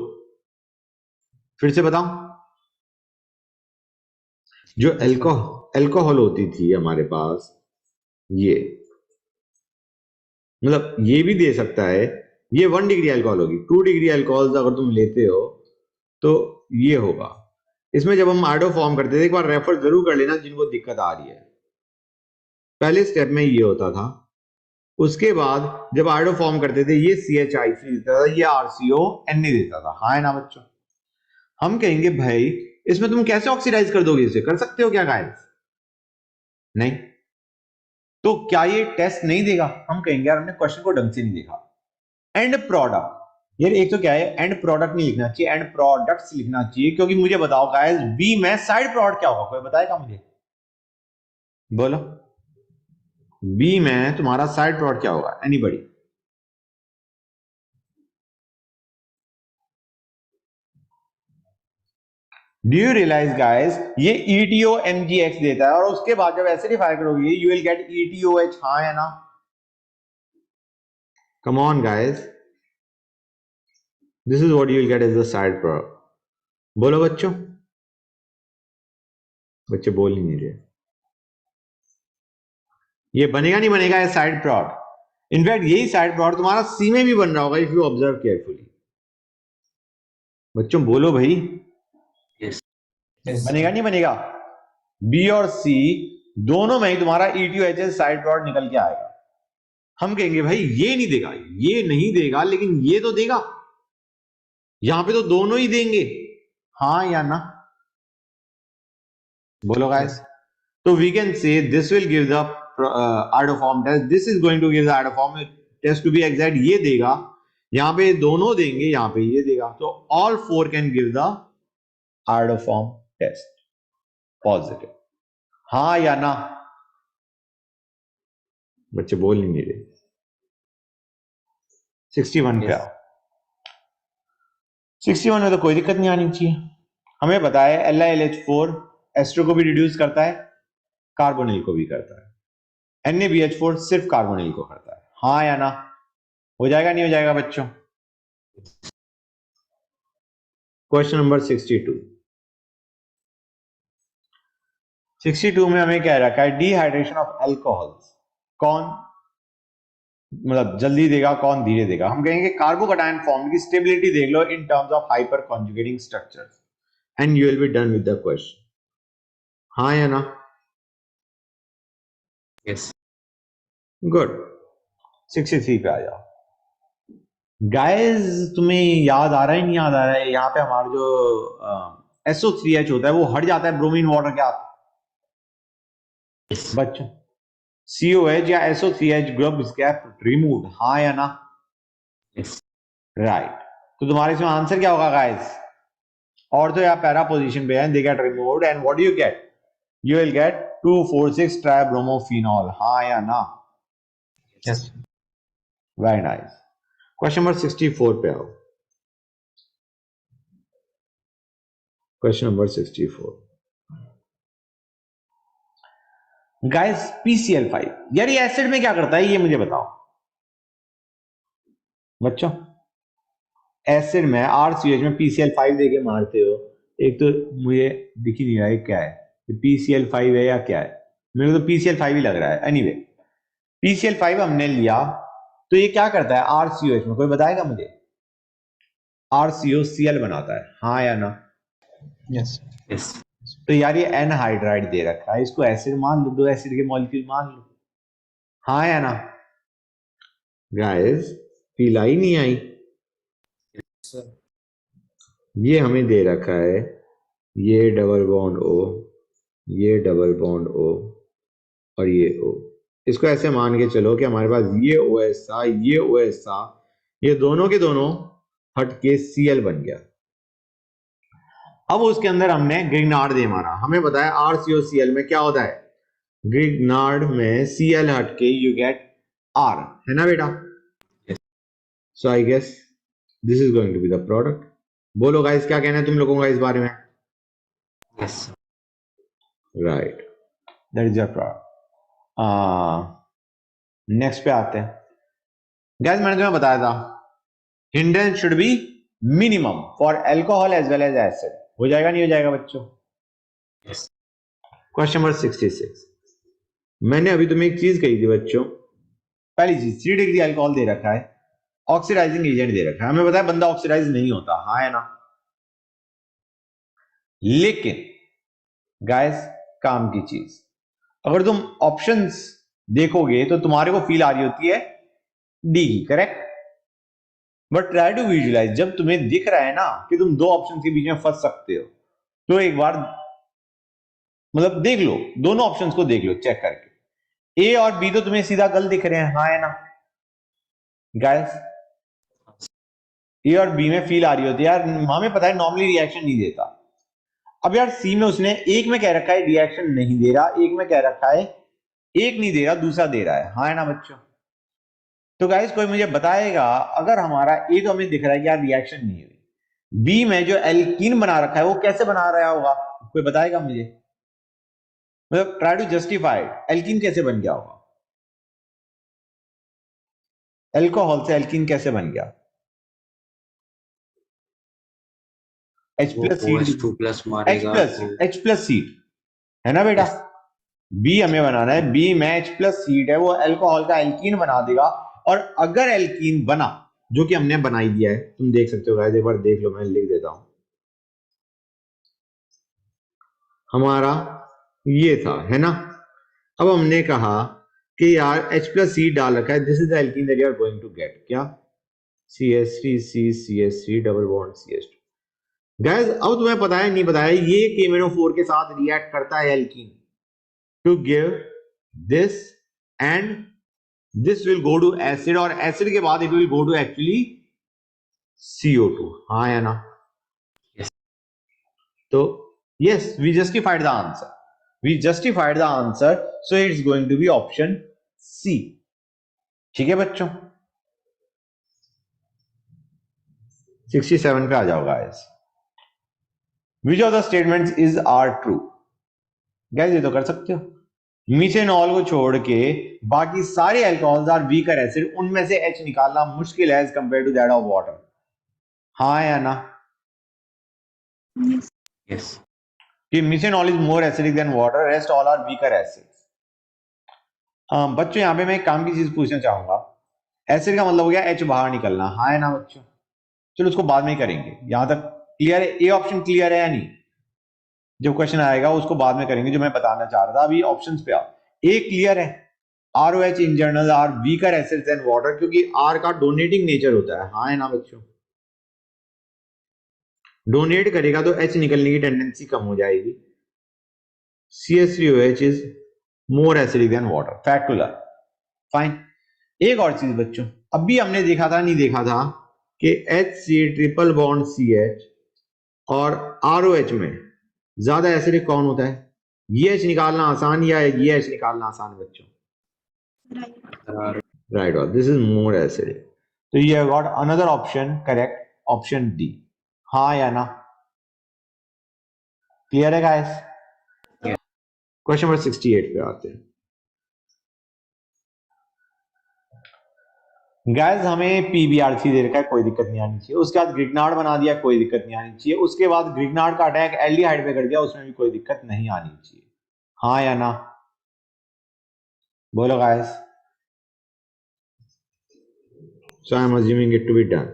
फिर से बताऊं। जो अल्कोहल होती थी हमारे पास, ये मतलब ये भी दे सकता है, ये 1 डिग्री अल्कोहल होगी। 2 डिग्री अल्कोहल अगर तुम लेते हो तो ये होगा। इसमें जब हम आइडो फॉर्म करते थे, एक बार रेफर जरूर कर लेना जिनको दिक्कत आ रही है। पहले स्टेप में ये होता था, उसके बाद जब आइडो फॉर्म करते थे ये CH3 देता था, ये RCO Na देता था। हाँ है ना बच्चों? हम कहेंगे भाई इसमें तुम कैसे ऑक्सीडाइज कर दोगे, इसे कर सकते हो क्या गाइस? नहीं। तो क्या ये टेस्ट नहीं देगा? हम कहेंगे यार हमने क्वेश्चन को ढंग से नहीं देखा। एंड प्रोडक्ट, यार एक तो क्या है, एंड प्रोडक्ट नहीं लिखना चाहिए, एंड प्रोडक्ट्स लिखना चाहिए, क्योंकि मुझे बताओ गाइस बी में साइड प्रोडक्ट क्या होगा, कोई बताएगा मुझे? बोलो, बी में तुम्हारा साइड प्रोडक्ट क्या होगा? Anybody? Do you realise guys ये ETO MgX देता है, और उसके बाद जब एसिडिफाई करोगे यू विल गेट ETOH। हाँ है ना? Come on guys, this is what you will get as the side product. बोलो बच्चों, बच्चे बोल ही नहीं रहे। ये बनेगा नहीं बनेगा ये साइड प्रोडक्ट। इनफैक्ट यही साइड प्रोडक्ट तुम्हारा सी में भी बन रहा होगा, इफ यू ऑब्जर्व केयरफुली। बच्चों बोलो भाई, Yes. बनेगा नहीं बनेगा? बी और सी दोनों में ही तुम्हारा ETOH साइड प्रोडक्ट निकल के आएगा। हम कहेंगे भाई ये नहीं देगा, ये नहीं देगा, लेकिन ये तो देगा। यहां पे तो दोनों ही देंगे। हाँ या ना? बोलो गाइस। तो we can say this will give the iodoform test, this is going to give the iodoform test to be exact. ये देगा, यहां पे दोनों देंगे, यहां पे ये देगा, तो all 4 can give the iodoform test positive. हाँ या ना? बच्चे बोल नहीं रहे। 61 पे आओ। 61 में तो कोई दिक्कत नहीं आनी चाहिए। हमें पता है LiLH4 एस्टर को भी रिड्यूस करता है, कार्बोनिल को भी करता है। NaBH4 सिर्फ कार्बोनिल को करता है। हाँ या ना? हो जाएगा नहीं हो जाएगा बच्चों? Question number 62। 62 में हमें क्या रखा है, डिहाइड्रेशन ऑफ अल्कोहल्स। कौन मतलब जल्दी देगा, कौन धीरे देगा? हम कहेंगे कार्बोकैटायन फॉर्म की स्टेबिलिटी देख लो in terms of hyper conjugating structures and you will be done with the question. हाँ या ना? Yes. गुड। 63 पे आ जाओ। गाइस तुम्हें याद आ रहा है नहीं याद आ रहा है, यहाँ पे हमारा जो SO3H होता है वो हट जाता है ब्रोमीन वाटर के हाथ। Yes. बच्चों COH या SO3H ग्रुप गेट रिमूव्ड। हाँ या ना? Yes. राइट। तो तुम्हारे इसमें आंसर क्या होगा गाइस? और तो या पैरा पोजीशन पे है, they get removed and what do you gate? You will gate 2,4,6 tribromophenol. हाँ या ना? Yes. Very nice. Question number 64 पे आओ। Question number 64। गाइस PCl5, यार ये एसिड में क्या करता है ये मुझे बताओ बच्चों। एसिड में RCH में PCl5 देके मारते हो, एक तो मुझे दिख ही नहीं रहा है क्या है, ये PCl5 है या क्या है? मेरे को तो PCl5 ही लग रहा है। एनीवे PCl5 हमने लिया, तो ये क्या करता है RCOH में, कोई बताएगा मुझे? RCOCl बनाता है। हाँ या ना? Yes. Yes. तो यार ये एनहाइड्राइड दे रखा है, इसको एसिड मान लो, दो एसिड के मॉलिक्यूल मान लो। हाँ या ना? गाइस पीला ही नहीं आई। Sir. ये हमें दे रखा है, ये डबल बॉन्ड O, ये डबल बॉन्ड O और ये O। इसको ऐसे मान के चलो कि हमारे पास ये OH था, ये OH था, ये दोनों के दोनों हट के Cl बन गया। अब उसके अंदर हमने ग्रिग्नार्ड दे मारा। हमें बताया RCOCl में क्या होता है, ग्रिग्नार्ड में Cl हट के यू गेट R, है ना बेटा? Yes. So I guess this is going to be the product. बोलो गाइस, क्या कहना है तुम लोगों का इस बारे में? Yes. Right, that is your problem. Next पे आते हैं गाइस। मैंने तुम्हें बताया था hindrance should be minimum for alcohol as well as acid. हो जाएगा नहीं हो जाएगा बच्चों? Yes. Question number 66। मैंने अभी तुम्हें एक चीज कही थी बच्चों। पहली चीज 3 डिग्री अल्कोहल दे रखा है, ऑक्सीडाइजिंग एजेंट दे रखा है, हमें बताया बंदा ऑक्सीडाइज नहीं होता, हाँ है ना? लेकिन गाइस काम की चीज, अगर तुम ऑप्शंस देखोगे तो तुम्हारे को फील आ रही होती है डी की, correct? But try to visualise, जब तुम्हें दिख रहा है ना कि तुम दो ऑप्शन के बीच में फंस सकते हो, तो एक बार मतलब देख लो, दोनों ऑप्शंस को देख लो चेक करके। ए और बी तो तुम्हें सीधा गलत दिख रहे हैं, हाँ है ना गाइस? ए और बी में फील आ रही होती है यार, हमें पता है नॉर्मली रिएक्शन नहीं देता। अब यार सी में उसने एक में कह रखा है रिएक्शन नहीं दे रहा, एक में कह रखा है एक नहीं दे रहा दूसरा दे रहा है, हाँ है ना बच्चों? तो गाइस कोई मुझे बताएगा, अगर हमारा ए तो हमें दिख रहा है कि यार रिएक्शन नहीं हुई, बी में जो एल्कीन बना रखा है वो कैसे बना रहा होगा? कोई बताएगा मुझे? मतलब ट्राई टू जस्टिफाई, एल्कीन कैसे बन गया होगा? एल्कोहल से एल्कीन कैसे बन गया? H वो प्लस OH2 प्लस मारेगा तो H प्लस सीट है ना बेटा? Yes. बी हमें बनाना है, बी में H प्लस सीट है, वो एल्कोहल का एल्कीन बना देगा। और अगर एल्कीन बना, जो कि हमने बना ही दिया है, तुम देख सकते हो गाइस, एक बार देख लो, मैं लिख देता हूं। हमारा ये था, है ना? अब हमने कहा कि यार H प्लस सीट डाल रखा है, this is the alkene that you are going to get, क्या? CH3C double bond CH2। Guys अब तुम्हें पता है नहीं पता है, ये KMnO4 के साथ रिएक्ट करता है alkene to give this, and this will go to acid, और एसिड के बाद it will go to actually CO2, हाँ या ना? Yes. तो yes, we justified the answer, we justified the answer, so it's going to be option C. ठीक है बच्चों? 67 पे आ जाओ guys. Which of the statements is are true? Guys ये तो कर सकते हो, मीथेनॉल को छोड़ के बाकी सारे अल्कोहल्स आर वीकर एसिड, उनमें से H निकालना मुश्किल है as compare to that of water, हाँ या ना? Yes. कि methanol is more acidic than water, rest all are weaker acids. बच्चों यहां पे मैं एक काम की चीज पूछना चाहूंगा, एसिड का मतलब हो गया H बाहर निकलना, हाँ है ना बच्चों? चलो उसको बाद में ही करेंगे, यहां तक क्लियर है? ए ऑप्शन क्लियर है या नहीं? जो क्वेश्चन आएगा उसको बाद में करेंगे, जो मैं बताना चाह रहा था। अभी ऑप्शंस पे आओ। ए क्लियर है, ROH in general are weaker acids than water, क्योंकि R का डोनेटिंग नेचर होता है, हाँ है ना बच्चों? डोनेट करेगा तो H निकलने की टेंडेंसी कम हो जाएगी। CH3OH is more acidic than water, fact to learn, fine. एक और चीज बच्चों, अभी हमने देखा था नहीं देखा था कि HC ट्रिपल बॉन्ड CH और ROH में ज्यादा एसिडिक कौन होता है? ये H निकालना आसान या ये H निकालना आसान बच्चों? राइट, और दिस इज मोर एसिडिक, तो you have got another option correct, option D, हाँ या ना? क्लियर है गाइस? Yeah. क्वेश्चन नंबर 68 पे आते हैं गाइस। हमें PbR3 दे रखा है, कोई दिक्कत नहीं आनी चाहिए। उसके बाद ग्रिग्नार्ड बना दिया, कोई दिक्कत नहीं आनी चाहिए। उसके बाद ग्रिग्नार्ड का अटैक एल्डिहाइड पे कर दिया, उसमें भी कोई दिक्कत नहीं आनी चाहिए, हाँ या ना? बोलो guys. So I am assuming it to be done.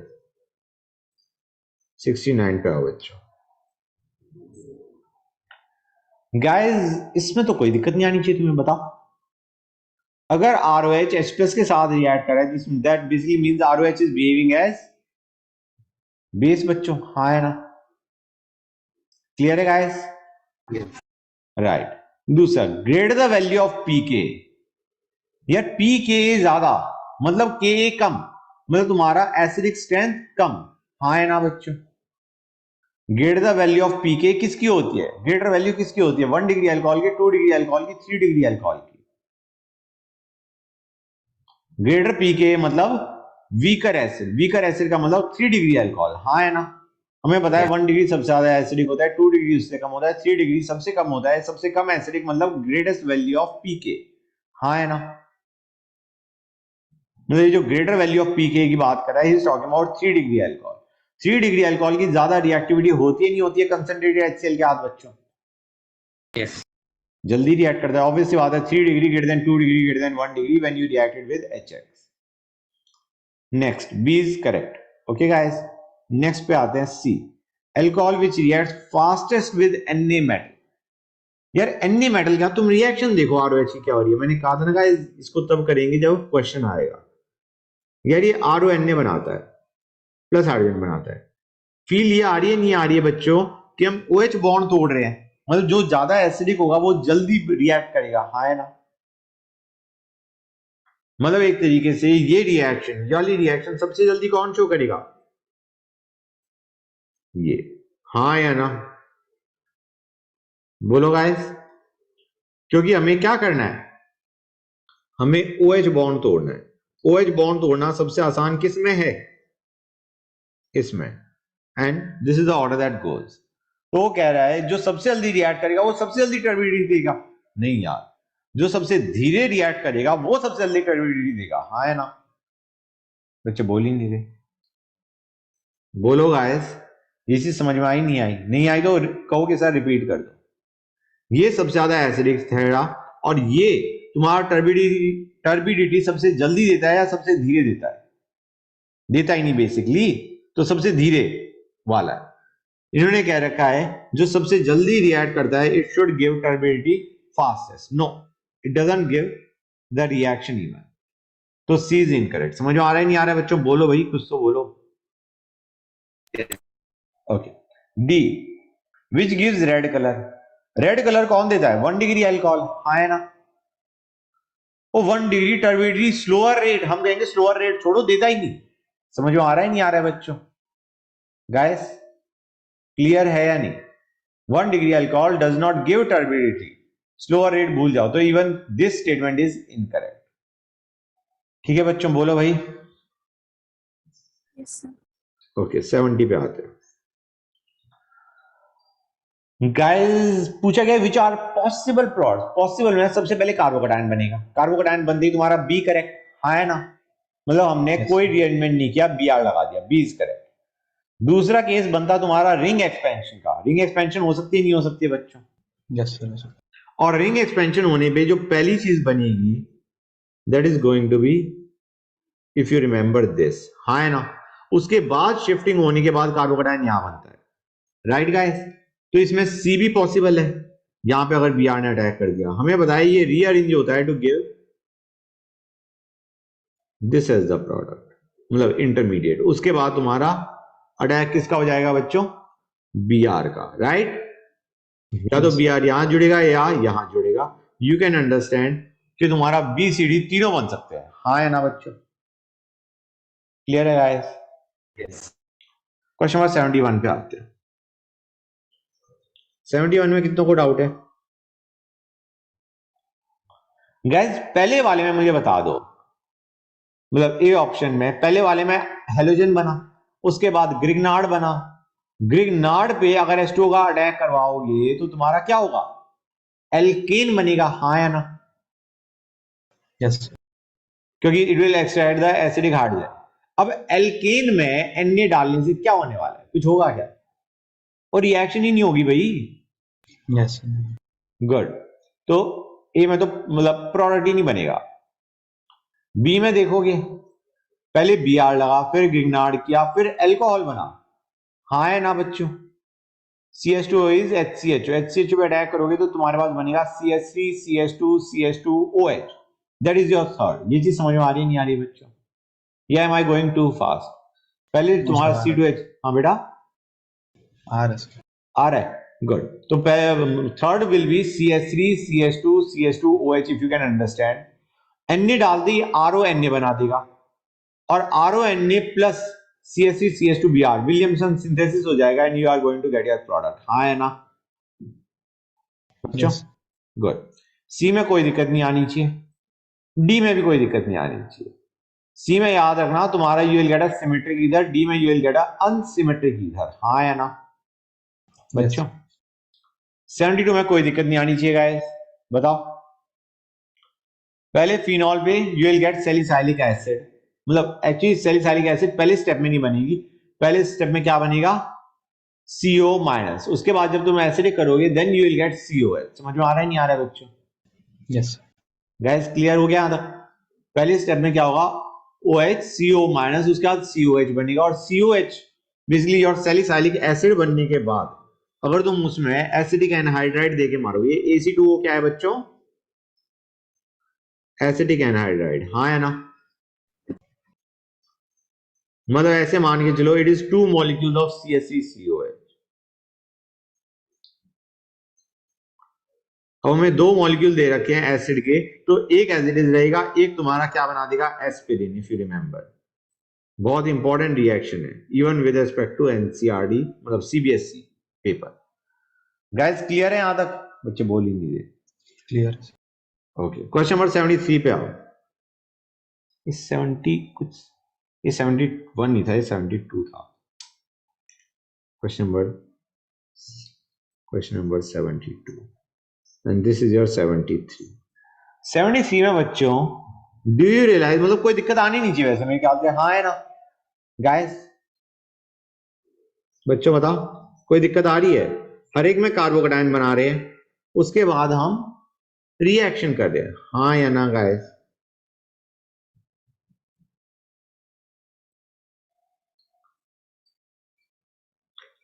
69 पे आओ बच्चों। गाइस इसमें तो कोई दिक्कत नहीं आनी चाहिए, तुम्हें बताओ। अगर ROH H प्लस के साथ रिएक्ट कर रहा है, that basically means ROH is behaving as base बच्चों, हाँ है ना? क्लियर है गाइस? Yes. राइट। दूसरा, greater the value of PK, या PK ज्यादा मतलब Ka कम, मतलब तुम्हारा एसिडिक स्ट्रेंथ कम, हाँ है ना बच्चों? Greater the value of PK किसकी होती है? ग्रेटर वैल्यू किसकी होती है? 1 डिग्री अल्कोहल की, 2 डिग्री अल्कोहल की, 3 डिग्री अल्कोहल की। ग्रेटर PK मतलब वीकर एसिड, वीकर एसिड का मतलब 3 डिग्री अल्कोहल, हाँ है ना? हमें पता है 1 डिग्री सबसे ज्यादा एसिडिक होता है, 2 डिग्री उससे कम होता है, 3 डिग्री सबसे कम होता है, सबसे कम एसिडिक मतलब ग्रेटेस्ट वैल्यू ऑफ पीके। हाँ है ना, मतलब ये जो ग्रेटर वैल्यू ऑफ पीके की बात कर रहा है, he is talking about 3 degree alcohol. 3 degree alcohol की ज्यादा रिएक्टिविटी होती है नहीं होती है कंसंट्रेटेड HCl के हाथ बच्चों? Yes. जल्दी रिएक्ट करता है, ऑब्वियसली बात है। 3 degree greater than 2 degree greater than 1 degree when you reacted with HX। Next B is correct. Okay guys, next पे आते हैं C, alcohol which reacts fastest with Na metal. यार Na मेटल क्या, तुम रिएक्शन देखो ROH की क्या हो रही है। मैंने कहा था ना गाइस, इसको तब करेंगे जब क्वेश्चन आएगा। यार ये RONA बनाता है, प्लस हाइड्रोजन बनाता है। फील ये आ रही है नहीं आ रही है बच्चों कि हम OH बॉन्ड तोड़ रहे हैं, मतलब जो ज्यादा एसिडिक होगा वो जल्दी रिएक्ट करेगा। हाँ है ना, मतलब एक तरीके से ये रिएक्शन वाली रिएक्शन सबसे जल्दी कौन शो करेगा? ये। हाँ या ना, बोलो गाइस। क्योंकि हमें क्या करना है, हमें OH बॉन्ड तोड़ना है। OH बॉन्ड तोड़ना सबसे आसान किस में है? इसमें। And this is the order that goes. तो वो कह रहा है जो सबसे जल्दी रिएक्ट करेगा वो सबसे जल्दी टर्बिडिटी देगा। नहीं यार, जो सबसे धीरे रिएक्ट करेगा वो सबसे जल्दी टर्बिडिटी देगा। हाँ है ना, बच्चे बोल ही नहीं रहे, बोलो गाइस। ये चीज समझ में आई नहीं आई? नहीं आई तो कहो के साथ रिपीट कर दो। ये सबसे ज्यादा एसिडिक था और ये तुम्हारा टर्बिडिटी सबसे जल्दी देता है या सबसे धीरे देता है? देता ही नहीं बेसिकली, तो सबसे धीरे वाला है। इन्होंने कह रखा है जो सबसे जल्दी रिएक्ट करता है it should give turbidity fastest. No, it doesn't give the reaction even. तो सी इज इनकरेक्ट। समझ में आ रहा है नहीं आ रहा है बच्चों? बोलो भाई, कुछ तो बोलो। Okay, D which gives red colour. Red colour कौन देता है? 1 डिग्री अल्कोहल। हाँ है ना, वो 1 डिग्री टर्बिडिटी स्लोअर रेट, हम कहेंगे स्लोअर रेट छोड़ो, देता ही नहीं। समझ में आ रहा है नहीं आ रहा है बच्चों? गाइस क्लियर है या नहीं? 1 degree alcohol does not give turbidity, slower rate भूल जाओ। तो even this statement is incorrect. ठीक है बच्चों, बोलो भाई। Yes, sir. ओके, 70 पे आते हैं। गाइस पूछा गया which are possible plots. Possible में सबसे पहले कार्बोकेटायन बनेगा, कार्बोकेटायन बनते ही तुम्हारा बी करेक्ट। हाँ है ना, मतलब हमने कोई रिअरेंजमेंट नहीं किया, Br लगा दिया, बी इज करेक्ट। दूसरा केस बनता तुम्हारा रिंग एक्सपेंशन का। रिंग एक्सपेंशन हो सकती है नहीं हो सकती है बच्चों? Yes sir. और रिंग एक्सपेंशन होने पे जो पहली चीज बनेगी that is going to be, if you remember this, हाँ है ना, उसके बाद शिफ्टिंग होने के बाद कार्बोकेटायन यहां बनता है। राइट गाइस, तो इसमें सी भी पॉसिबल है। यहां पे अगर Br ने अटैक कर दिया, हमें बताया ये रीअरेंज होता है to give this as the product, मतलब इंटरमीडिएट। उसके बाद तुम्हारा अटैक किसका हो जाएगा बच्चों? Br का। राइट, या तो Br यहां जुड़ेगा या यहां जुड़ेगा। यू कैन अंडरस्टैंड कि तुम्हारा BCD तीनों बन सकते हैं। हाँ है ना बच्चों? क्लियर है गाइस? Yes. क्वेश्चन नंबर 71 पे आते हैं। 71 में कितनों को डाउट है गाइस? पहले वाले में मुझे बता दो, मतलब ए ऑप्शन में पहले वाले में हेलोजन बना, उसके बाद ग्रिग्नार्ड बना। ग्रिग्नार्ड पे अगर H2O का अटैक करवाओगे तो तुम्हारा क्या होगा? एल्केन बनेगा। हाँ या ना? यस। क्योंकि it will extract the acidic hydrogen. अब एल्केन में Na डालने से क्या होने वाला है? कुछ होगा क्या? और रिएक्शन ही नहीं होगी भाई। यस। गुड, तो ए में तो मतलब प्रोडक्ट ही नहीं बनेगा। बी में देखोगे पहले Br लगा, फिर ग्रिग्नार्ड किया, फिर अल्कोहल बना। हाँ है ना बच्चों? CH2 इज HCHO, HCHO पे अटैक करोगे तो तुम्हारे पास बनेगा CH3 CH2 CH2OH। That is your third. ये चीज समझ में आ रही है नहीं आ रही बच्चों? या am I going too fast? पहले तुम्हारा C2H, हाँ बेटा आ रहा है। आ रहा है, गुड। तो third will be CH3 CH2 CH2OH if you can understand. Na डालते ही RONA बना देगा और RONA plus CH3 CH2Br Williamson synthesis हो जाएगा and you are going to get your product. हाँ है ना बच्चों? गुड। सी में कोई दिक्कत नहीं आनी चाहिए, डी में भी कोई दिक्कत नहीं आनी चाहिए। सी में याद रखना तुम्हारा you will get a symmetric ether, D में you will get a unsymmetric ether, हाँ या ना बच्चों? 72 में कोई दिक्कत नहीं आनी चाहिए गाइस, बताओ। पहले फिनॉल पे you will gate salicylic acid, मतलब एक्चुअली सैलिसाइलिक एसिड पहले स्टेप में नहीं बनेगी, पहले स्टेप में क्या बनेगा, CO माइनस, उसके बाद जब तुम एसिडिक करोगे then you will get COH। समझ में आ रहा है नहीं आ रहा है बच्चों? यस गैस क्लियर हो गया? तक पहले स्टेप में क्या होगा, OH CO माइनस, उसके बाद COH बनेगा, और COH basically your salicylic acid बनने के बाद अगर तुम उसमें एसिडिक एनहाइड्राइड देके मारोगे, AC2O क्या है बच्चों, एसिडिक एनहाइड्राइड, हाँ या ना? मतलब ऐसे मान के चलो it is 2 molecules of CH3COH। अब हमें 2 मॉलिक्यूल दे रखे हैं एसिड के, तो एक एज रहेगा, एक तुम्हारा क्या बना देगा, एस्पिरिन, इफ यू रिमेंबर। बहुत इंपॉर्टेंट रिएक्शन है even with respect to NCERT, मतलब CBSE पेपर। गाइस क्लियर है यहां तक? बच्चे बोल ही नहीं रहे। क्लियर। ओके, क्वेश्चन नंबर 73 पे आओ। इस 70 कुछ, ये 71 नहीं था, ये 72 था। Question number 72 and this is your 73। 73 में बच्चों डू यू रियलाइज, मतलब कोई दिक्कत आनी नहीं चाहिए वैसे मेरे ख्याल से, हाँ है ना गाइस? बच्चों बताओ कोई दिक्कत आ रही है? हर एक में कार्बोकेटाइन बना रहे हैं, उसके बाद हम रिएक्शन कर रहे हैं, हाँ या ना गाइस?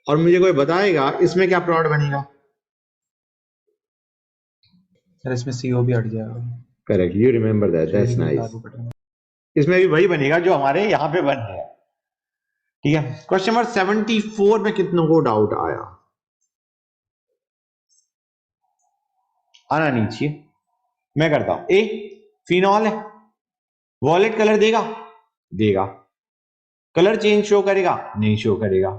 और मुझे कोई बताएगा इसमें क्या प्रोडक्ट बनेगा? सर इसमें CO भी हट जाएगा। Correct, you remember that, that's nice. इसमें भी वही बनेगा जो हमारे यहां पे बन रहा है, ठीक है। क्वेश्चन नंबर 74 में कितनों को डाउट आया? आना नहीं चाहिए, मैं करता हूं। ए फिनॉल है, वॉलेट कलर देगा, देगा, कलर चेंज शो करेगा, नहीं शो करेगा,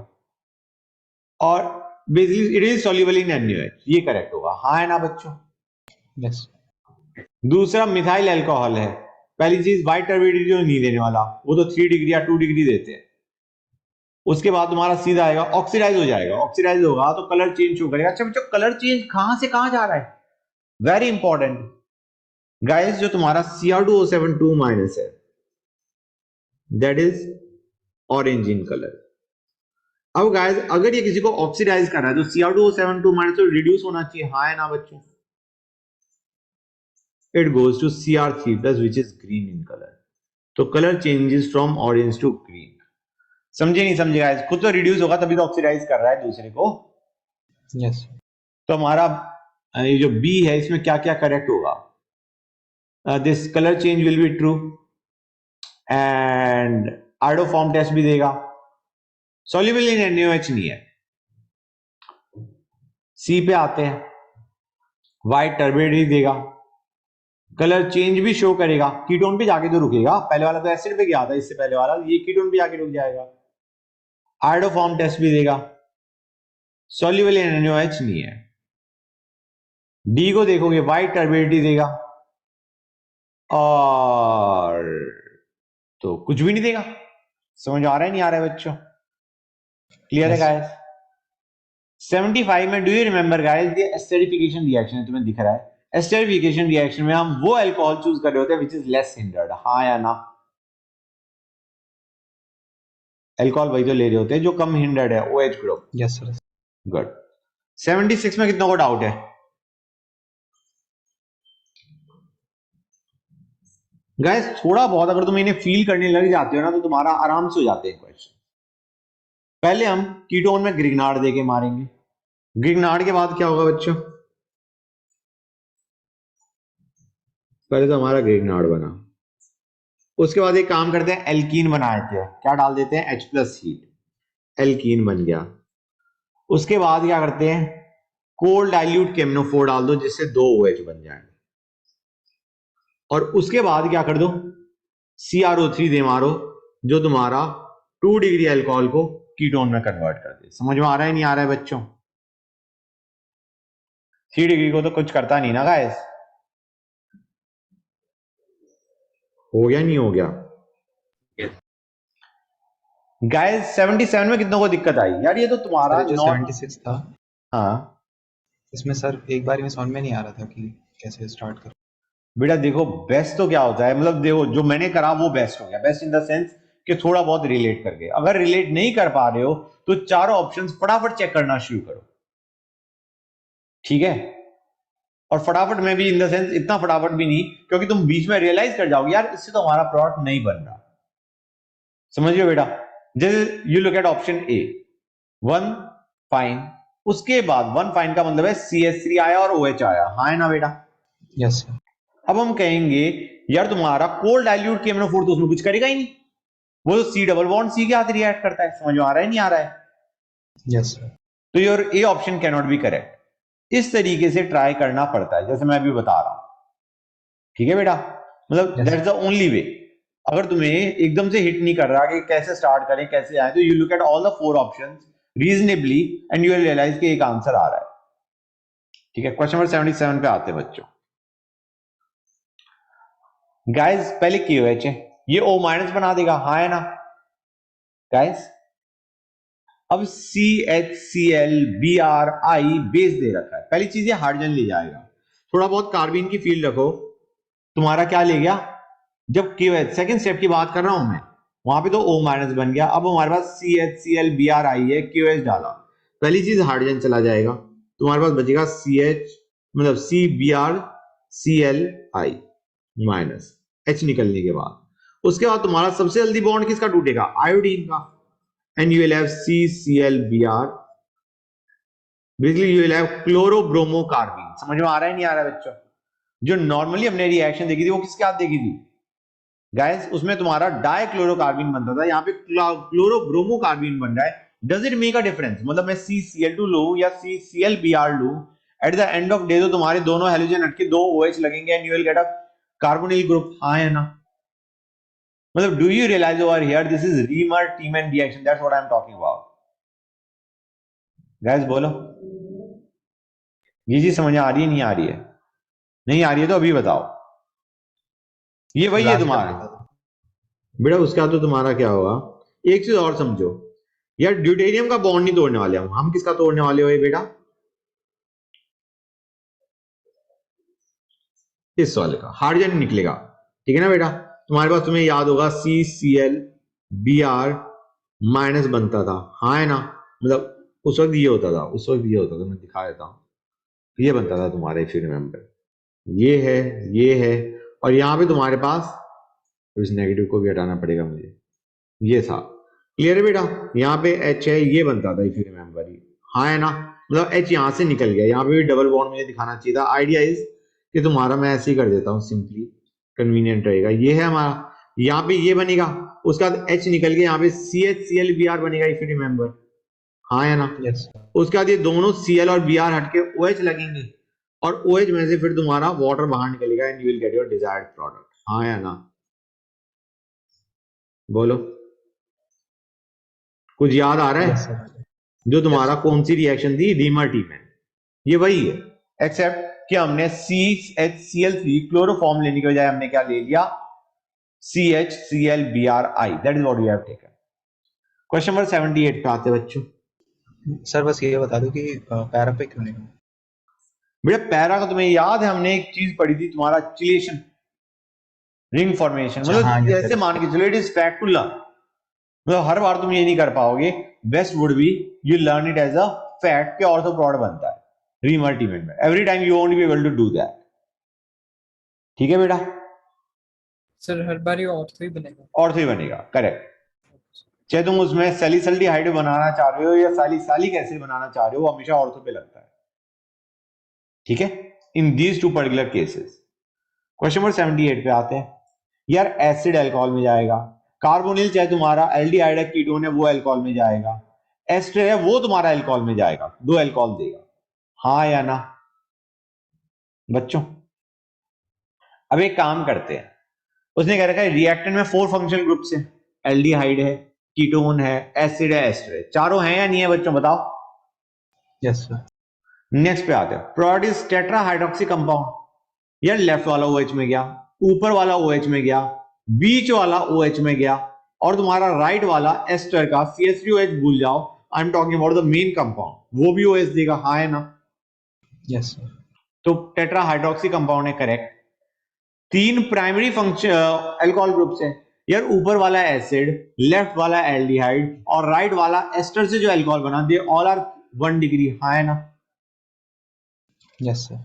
और basically it is soluble in NaOH, ये करेक्ट होगा, हाँ है ना बच्चों? यस। दूसरा मिथाइल अल्कोहल है, पहली चीज व्हाइट टर्बिडिटी जो नहीं देने वाला, वो तो 3 डिग्री या 2 डिग्री देते हैं। उसके बाद तुम्हारा सीधा आएगा, ऑक्सीडाइज हो जाएगा, ऑक्सीडाइज होगा तो कलर चेंज शो करेगा। अच्छा बच्चों, कलर चेंज कहां से कहां जा रहा है, वेरी इंपॉर्टेंट गाइस, जो तुम्हारा Cr2O7 माइनस है that is orange in colour. अब गाइस अगर ये किसी को ऑक्सीडाइज कर रहा है तो Cr2O7 माइनस तो रिड्यूस होना चाहिए, हाँ है ना बच्चों? It goes to Cr3+ which is green in color, तो colour changes from orange to green. समझे नहीं समझे गाइस? खुद तो रिड्यूस होगा तभी तो ऑक्सीडाइज कर रहा है दूसरे को। यस। तो हमारा ये जो बी है इसमें क्या क्या करेक्ट होगा? This colour change will be true, and iodoform test भी देगा, सॉल्युबल इन NaOH नहीं है। सी पे आते हैं, व्हाइट टर्बिडिटी देगा, कलर चेंज भी शो करेगा, कीटोन पे जाके तो रुकेगा, पहले वाला तो एसिड पे गया था, इससे पहले वाला ये कीटोन पे जाके रुक जाएगा। आइडोफॉर्म टेस्ट भी देगा, सॉल्युबल इन NaOH नहीं है। डी को देखोगे, व्हाइट टर्बिडिटी देगा, और तो कुछ भी नहीं देगा। समझ आ रहा है नहीं आ रहा है बच्चों? क्लियर है गाइस? 75 में डू यू रिमेंबर गाइस, ये एस्टरिफिकेशन रिएक्शन है, तुम्हें दिख रहा है। एस्टरिफिकेशन रिएक्शन में हम वो अल्कोहल चूज कर रहे होते हैं विच इज लेस हिंडर्ड, हाँ या ना? अल्कोहल वही तो ले रहे होते हैं जो कम हिंडर्ड है, OH group. Yes sir. Good. 76 में कितना को डाउट है? गाइस थोड़ा बहुत अगर तुम इन्हें फील करने लग जाते हो ना तो तुम्हारा आराम से हो जाते हैं क्वेश्चन। पहले हम कीटोन में ग्रिग्नार्ड देके मारेंगे, ग्रिग्नार्ड के बाद क्या होगा बच्चों? पहले तो हमारा ग्रिग्नार्ड बना, उसके बाद एक काम करते हैं, एल्कीन बना देते हैं, क्या डाल देते हैं, H+ हीट, एल्कीन बन गया। उसके बाद क्या करते हैं, कोल्ड डाइल्यूट केमनोफोर डाल दो जिससे 2 OH बन जाए, और उसके बाद क्या कर दो, CrO3 दे मारो जो तुम्हारा 2 डिग्री अल्कोहल को कीटोन में कन्वर्ट कर दे। समझ में आ रहा है नहीं आ रहा है बच्चों? 3 डिग्री को तो कुछ करता नहीं ना गाइस, हो गया नहीं हो गया? गाइस 77 में कितनों को दिक्कत आई यार? ये तो तुम्हारा सर जो नॉट 76 था हाँ इसमें सर एक बार में समझ में नहीं आ रहा था कि कैसे स्टार्ट करूं। बेटा देखो, बेस्ट तो क्या होता है, मतलब देखो जो मैंने करा वो बेस्ट हो गया, बेस्ट इन द सेंस कि थोड़ा बहुत रिलेट करके। अगर रिलेट नहीं कर पा रहे हो तो चारों ऑप्शंस फटाफट चेक करना शुरू करो, ठीक है? और फटाफट में भी इन द सेंस इतना फटाफट भी नहीं, क्योंकि तुम बीच में रियलाइज कर जाओगे यार इससे तो हमारा प्रोडक्ट नहीं बन रहा। समझिए बेटा, जैसे you look eight option A, one fine, उसके बाद वन फाइन का मतलब है CH3 आया और OH आया, हाँ है ना बेटा? Yes sir. अब हम कहेंगे यार तुम्हारा कोल्ड डाइल्यूट KMnO4 तो उसमें कुछ करेगा ही नहीं, वो तो C डबल बॉन्ड C के साथ रिएक्ट करता है। समझ में आ रहा है नहीं आ रहा है? Yes sir. तो your A option can not be correct. इस तरीके से ट्राई करना पड़ता है, जैसे मैं अभी बता रहा हूं, ठीक है बेटा? मतलब Yes. That's the only way. अगर तुम्हें एकदम से हिट नहीं कर रहा कि कैसे स्टार्ट करें कैसे आए, तो you look at all the 4 options reasonably and you will realise कि एक आंसर आ रहा है, ठीक है? क्वेश्चन नंबर 77 पे आते हैं बच्चों। गाइस पहले KOH है, ये O माइनस बना देगा, हाँ है ना गाइस? अब CHCl Bri बेस दे रखा है, पहली चीज ये हाइड्रोजन ले जाएगा, थोड़ा बहुत कार्बन की फील्ड रखो, तुम्हारा क्या ले गया? जब KOH सेकंड स्टेप की बात कर रहा हूं मैं, वहां पे तो O माइनस बन गया। अब हमारे पास CHCl Bri है, KOH डाला, पहली चीज हाइड्रोजन चला जाएगा, तुम्हारे पास बचेगा CH मतलब CBrClI माइनस H निकलने के बाद। उसके बाद तुम्हारा सबसे जल्दी बॉन्ड किसका टूटेगा? आयोडीन का, and you will have CClBr, basically you will have chlorobromocarbene। समझ में आ रहा है नहीं आ रहा है बच्चों? जो नॉर्मली हमने रिएक्शन देखी थी वो किसके साथ देखी थी गाइस? उसमें तुम्हारा डाइक्लोरोकार्बन बनता था, यहाँ पे क्लोरोब्रोमोकार्बन बन रहा है। Does it make a difference? मतलब मैं CCl2 लूं या CClBr लूं, at the end of day तो तुम्हारे दोनों हैलोजन हट के 2 OH लगेंगे and you will get a carbonyl group, हाँ है ना? मतलब do you realise over here this is Reimer Tiemann reaction, that's what I am talking about. Guys बोलो, ये चीज समझ आ रही है नहीं आ रही है? नहीं आ रही है तो अभी बताओ। ये वही है Last तुम्हारा वाला था। बेटा, उसका तो तुम्हारा क्या होगा? एक चीज और समझो यार, ड्यूटेरियम का बॉन्ड नहीं तोड़ने वाले हम किसका तोड़ने वाले हो ये बेटा? इस वाले का, हाइड्रोजन निकलेगा, ठीक है ना बेटा? तुम्हारे पास, तुम्हें याद होगा CClBr माइनस बनता था, हाँ है ना? मतलब उस वक्त ये होता था, उस वक्त ये होता था, मैं दिखा देता हूं, ये बनता था तुम्हारा, इफ यू रिमेंबर, ये है, और यहां पे तुम्हारे पास, इस नेगेटिव को भी हटाना पड़ेगा मुझे, ये था, क्लियर है बेटा? यहाँ पे H है, ये बनता था, इफ यू रिमेंबर, हाँ है ना? मतलब H यहां से निकल गया, यहाँ पे भी डबल बॉन्ड मुझे दिखाना चाहिए था। आइडिया इज कि तुम्हारा मैं ऐसे ही कर देता हूँ, सिंपली कन्वीनियंट रहेगा। ये है हमारा, यहाँ पे ये बनेगा, उसका H निकल के यहाँ पे CHClBr बनेगा, इफ यू रिमेंबर, हाँ है ना? Yes. उसके बाद ये दोनों Cl और Br हटके OH लगेंगे, और OH में से फिर तुम्हारा वाटर बाहर निकलेगा and you will get your desired product, हाँ या ना? बोलो, कुछ याद आ रहा है? Yes, sir. जो तुम्हारा कौन सी रिएक्शन थी? रीमर-टीमन, ये वही है, एक्सेप्ट कि हमने CHCl3 क्लोरोफॉर्म लेने के बजाय हमने क्या ले लिया? CHClBri, that is what we have taken. Question number 78 पे आते बच्चों। सर बस ये बता दो कि पैरा पे क्यों नहीं हुआ? बेटा पैरा का तुम्हें याद है, हमने एक चीज पढ़ी थी, तुम्हारा चिलेशन, रिंग फॉर्मेशन, हाँ, मतलब yes, जैसे sir. मान के चलो, it is fact to learn, मतलब हर बार तुम ये नहीं कर पाओगे, best would be you learn it as a fact कि ऑर्थो प्रोडक्ट बनता है रीमर-टीमन में, every time you won't be able to do that, ठीक है बेटा? सर हर बार ये ऑर्थो ही बनेगा। ऑर्थो ही बनेगा, करेक्ट। चाहे तुम उसमें सैलिसल्डिहाइड बनाना चाह रहे हो या सैलिसैलिक एसिड बनाना चाह रहे हो, वो हमेशा ऑर्थो पे लगता है, ठीक है? In these two particular cases. Question number 78 पे आते हैं। यार एसिड अल्कोहल में जाएगा, कार्बोनिल चाहे तुम्हारा एल्डिहाइड है, कीटोन है, वो अल्कोहल में जाएगा, एस्टर है वो तुम्हारा अल्कोहल में जाएगा, 2 अल्कोहल देगा, हाँ या ना बच्चों? अब एक काम करते हैं, उसने कह रखा है रिएक्टेंट में 4 फंक्शनल ग्रुप्स हैं, एल्डिहाइड है, कीटोन है, एसिड है, एस्टर है, चारों हैं या नहीं है बच्चों? बताओ। Yes sir. नेक्स्ट पे आते हैं, product is tetra hydroxy compound. यार लेफ्ट वाला OH में गया, ऊपर वाला OH में गया, बीच वाला OH में गया, और तुम्हारा राइट वाला एस्टर का CH3OH भूल जाओ, आई am talking about the main compound, वो भी OH देगा, हाँ है ना? Yes sir. तो टेट्रा हाइड्रोक्सी कंपाउंड है correct. 3 primary function alcohol groups है यार, ऊपर वाला एसिड, लेफ्ट वाला एल्डिहाइड और राइट वाला एस्टर से जो अल्कोहल बना, दे ऑल आर 1 डिग्री, हाँ है ना? Yes sir.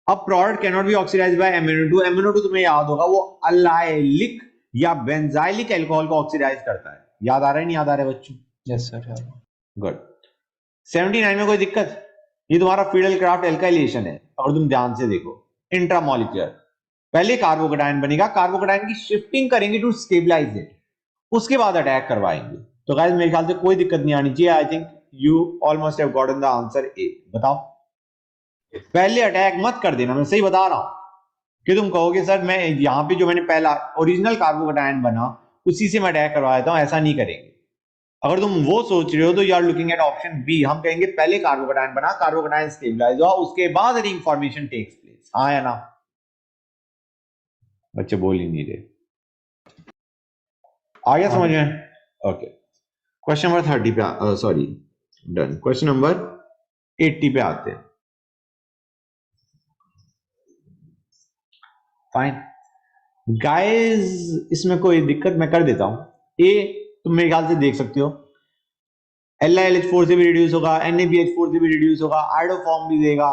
अब product can not be oxidised by MnO2। MnO2 तुम्हें याद होगा वो अलाइलिक या बेंजाइलिक अल्कोहल को ऑक्सीडाइज करता है, याद आ रहा है नहीं याद आ रहा है बच्चों? Yes sir. गुड। 79 में कोई दिक्कत? ये तुम्हारा फिडल क्राफ्ट एल्काइलेशन है, अगर तुम ध्यान से देखो, इंट्रामोलिक्यूलर, पहले कार्बोकेटायन बनेगा, कार्बोकेटायन की शिफ्टिंग करेंगे टू स्टेबलाइज इट, उसके बाद अटैक करवाएंगे। तो गाइस मेरे ख्याल से कोई दिक्कत नहीं आनी चाहिए। I think you almost have gotten the answer A. बताओ, पहले अटैक मत कर देना, मैं सही बता रहा हूं कि तुम कहोगे सर मैं यहां पे जो मैंने पहला ओरिजिनल कार्बोकेटायन बना उसी से मैं अटैक करवा देता हूं, ऐसा नहीं करेंगे। अगर तुम वो सोच रहे हो तो you are looking at option B, हम कहेंगे पहले कार्बोकेटायन बना, कार्बोकेटायन स्टेबलाइज हुआ, उसके बाद रिंग फॉर्मेशन टेक्स प्लेस, हाँ या ना? बच्चे बोल ही नहीं रहे, आ गया समझ में? ओके, क्वेश्चन नंबर 30 पे, सॉरी डन, क्वेश्चन नंबर 80 पे आते हैं। फाइन गाइस, इसमें कोई दिक्कत मैं कर देता हूं। ए तुम मेरे ख्याल से देख सकते हो, LiLH4 से भी रिड्यूस होगा, NaBH4 से भी रिड्यूस होगा, आयोडोफॉर्म भी देगा,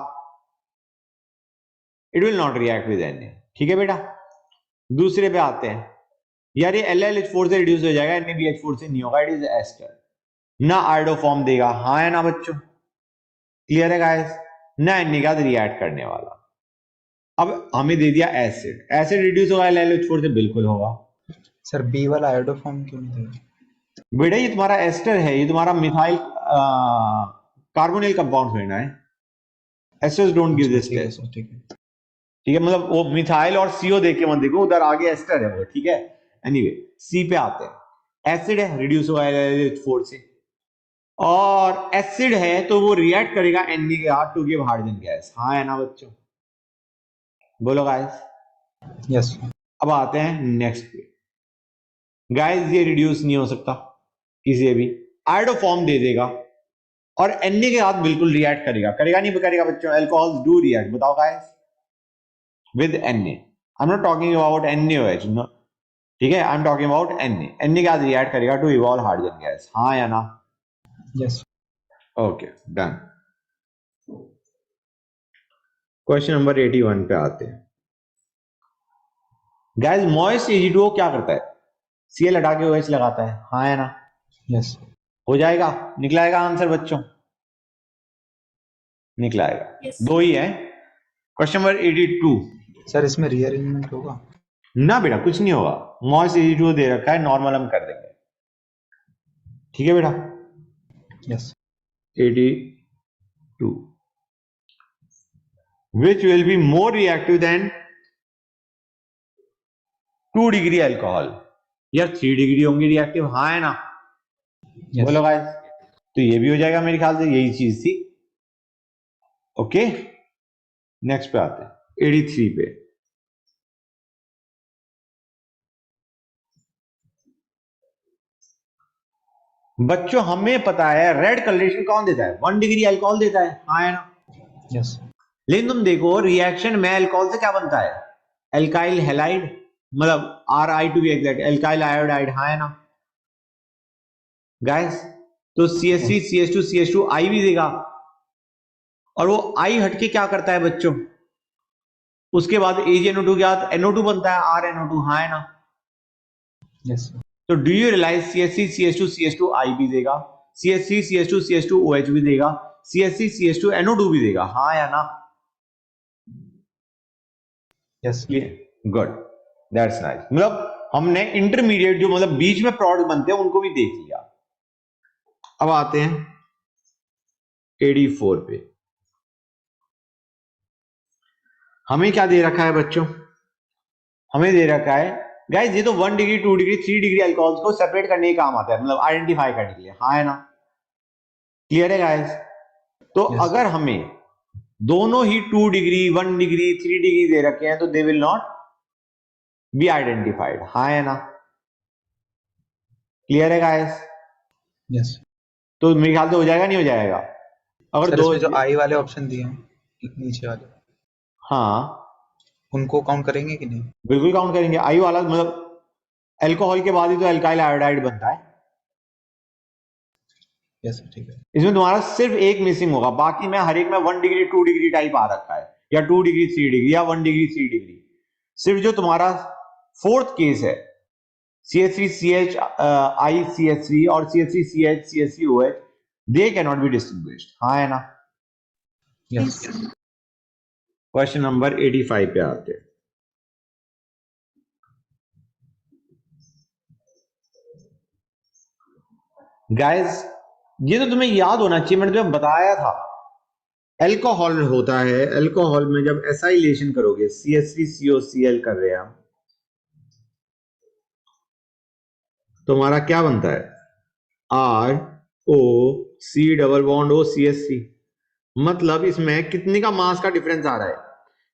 it will not react with Na, ठीक है बेटा? दूसरे पे आते हैं, यार ये LiLH4 से रिड्यूस हो जाएगा, NaBH4 से नहीं होगा, इट इज एस्टर, ना आयोडोफॉर्म देगा, हाँ है ना बच्चों? क्लियर है गाइस? ना Na का रिएक्ट करने वाला। अब हमें दे दिया एसिड, एसिड रिड्यूस होगा LiLH4 से, बिल्कुल होगा। सर बी वाला आयोडोफॉर्म क्यों नहीं देगा? बेटा ये तुम्हारा एस्टर है, ये तुम्हारा मिथाइल कार्बोनिल कंपाउंड होना है, esters don't give this test, ठीक है। ठीक है? मतलब वो मिथाइल और CO देख के मत देखो, उधर आगे एस्टर है वो, ठीक है? एनीवे सी पे आते हैं, एसिड है, रिड्यूस होगा LiLH4 से, और एसिड है तो वो रिएक्ट करेगा Na के साथ टू गिव हाइड्रोजन गैस, हाँ है ना बच्चों? बोलो गाइस। यस। अब आते हैं नेक्स्ट पे, गाइस ये रिड्यूस नहीं हो सकता किसी भी, आयोडोफॉर्म दे देगा और Na के साथ बिल्कुल रिएक्ट करेगा, करेगा नहीं करेगा बच्चों? अल्कोहल्स डू रिएक्ट, बताओ guys, with Na। I am not talking about NaOH, no, ठीक है? I am talking about Na के साथ रिएक्ट करेगा टू इवॉल्व हाइड्रोजन गैस, हाँ या ना? Yes. Okay done. Question number 81 पे आते हैं। गाइस मॉइस्ट Ag2O क्या करता है? Cl हटा के OH लगाता है, हाँ है ना? यस। हो जाएगा, निकलाएगा आंसर बच्चों, निकलाएगा। Yes. दो ही है। Question number 82। सर इसमें रीअरेंजमेंट होगा? ना बेटा कुछ नहीं होगा, मॉइस्ट Ag2O दे रखा है, नॉर्मल हम कर देंगे, ठीक है बेटा? Yes. 82 which will be more reactive than 2 degree alcohol? यार 3 डिग्री होंगे रिएक्टिव, हाँ है ना? Yes. बोलो गाइस, तो ये भी हो जाएगा मेरे ख्याल से, यही चीज थी। ओके नेक्स्ट पे आते हैं 83 पे। बच्चों हमें पता है रेड कलरेशन कौन देता है? 1 डिग्री अल्कोहल देता है, हाँ है ना? यस। लेकिन तुम देखो रिएक्शन में अल्कोहल से क्या बनता है? एल्काइल हैलाइड, मतलब Ri to be exact, alkyl iodide, हाँ है ना गाइस? तो CH3 CH2 CH2 I भी देगा, और वो I हटके क्या करता है बच्चों? उसके बाद AgNO2 के बाद NO2 बनता है, RNO2, हाँ है ना? यस। तो do you realise CH3 CH2 CH2 I भी देगा, CH3 CH2 CH2 OH भी देगा, CH3 CH2 NO2 भी देगा, हाँ या ना? यस। Good, that's nice. मतलब हमने इंटरमीडिएट जो मतलब बीच में प्रोडक्ट बनते हैं उनको भी देख लिया। अब आते हैं 84 पे। हमें क्या दे रखा है बच्चों? हमें दे रखा है गाइस, ये तो 1 डिग्री 2 डिग्री 3 डिग्री अल्कोहल्स को सेपरेट करने का काम आता है, मतलब आइडेंटिफाई करने के लिए, हाँ है ना? क्लियर है गाइस? तो Yes. अगर हमें दोनों ही 2 डिग्री 1 डिग्री 3 डिग्री दे रखे हैं तो they will not be identified, हाँ है ना? क्लियर है गाइस? यस तो मेरे ख्याल से हो जाएगा, नहीं हो जाएगा? अगर सर, दो, इसमें जो आई वाले ऑप्शन दिए हैं नीचे वाले, हाँ उनको काउंट करेंगे कि नहीं? बिल्कुल काउंट करेंगे। आई वाला मतलब अल्कोहल के बाद ही तो एल्काइल आयोडाइड बनता है। यस सर, ठीक है। इसमें तुम्हारा सिर्फ एक मिसिंग होगा, बाकी में हर एक में 1 डिग्री 2 डिग्री टाइप आ रखा है, या 2 डिग्री 3 डिग्री या 1 डिग्री 3 डिग्री। सिर्फ जो तुम्हारा फोर्थ केस है CH3CH ICH3 और CH3CH CH3OH, they can not be distinguished. हाँ है ना? यस क्वेश्चन नंबर 85 पे आते हैं। गाइस ये तो तुम्हें याद होना चाहिए, मैंने तुम्हें बताया था। अल्कोहल होता है, अल्कोहल में जब एसाइलेशन करोगे, CH3COCl कर रहे हैं हम, तो हमारा क्या बनता है? ROC double bond OCH3। मतलब इसमें कितने का मास का डिफरेंस आ रहा है?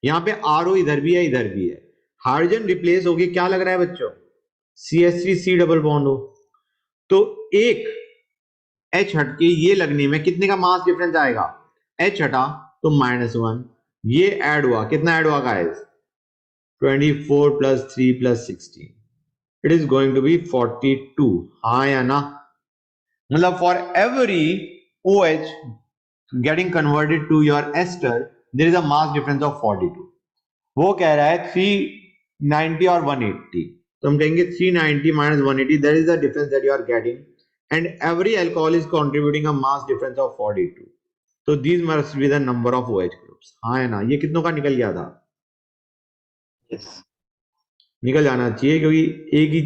यहां पे RO इधर भी है, इधर भी है। हाइड्रोजन रिप्लेस होके क्या लग रहा है बच्चों? CH3C डबल बॉन्ड हो। तो एक H हट के ये लगने में कितने का मास डिफरेंस आएगा? H हटा तो -1, ये ऐड हुआ, कितना ऐड हुआ guys? 24 + 3 + 16, it is going to be 42। हाँ या ना? मतलब for every OH getting converted to your ester, there is a mass difference of 42। वो कह रहा है 390 और 180, तो हम कहेंगे 390 - 180, that is the difference that you are getting, and every alcohol is contributing a mass difference of 42। तो these must be the number of OH groups। हाँ है ना? ये कितनों का निकल गया था? निकल जाना चाहिए, क्योंकि एक ही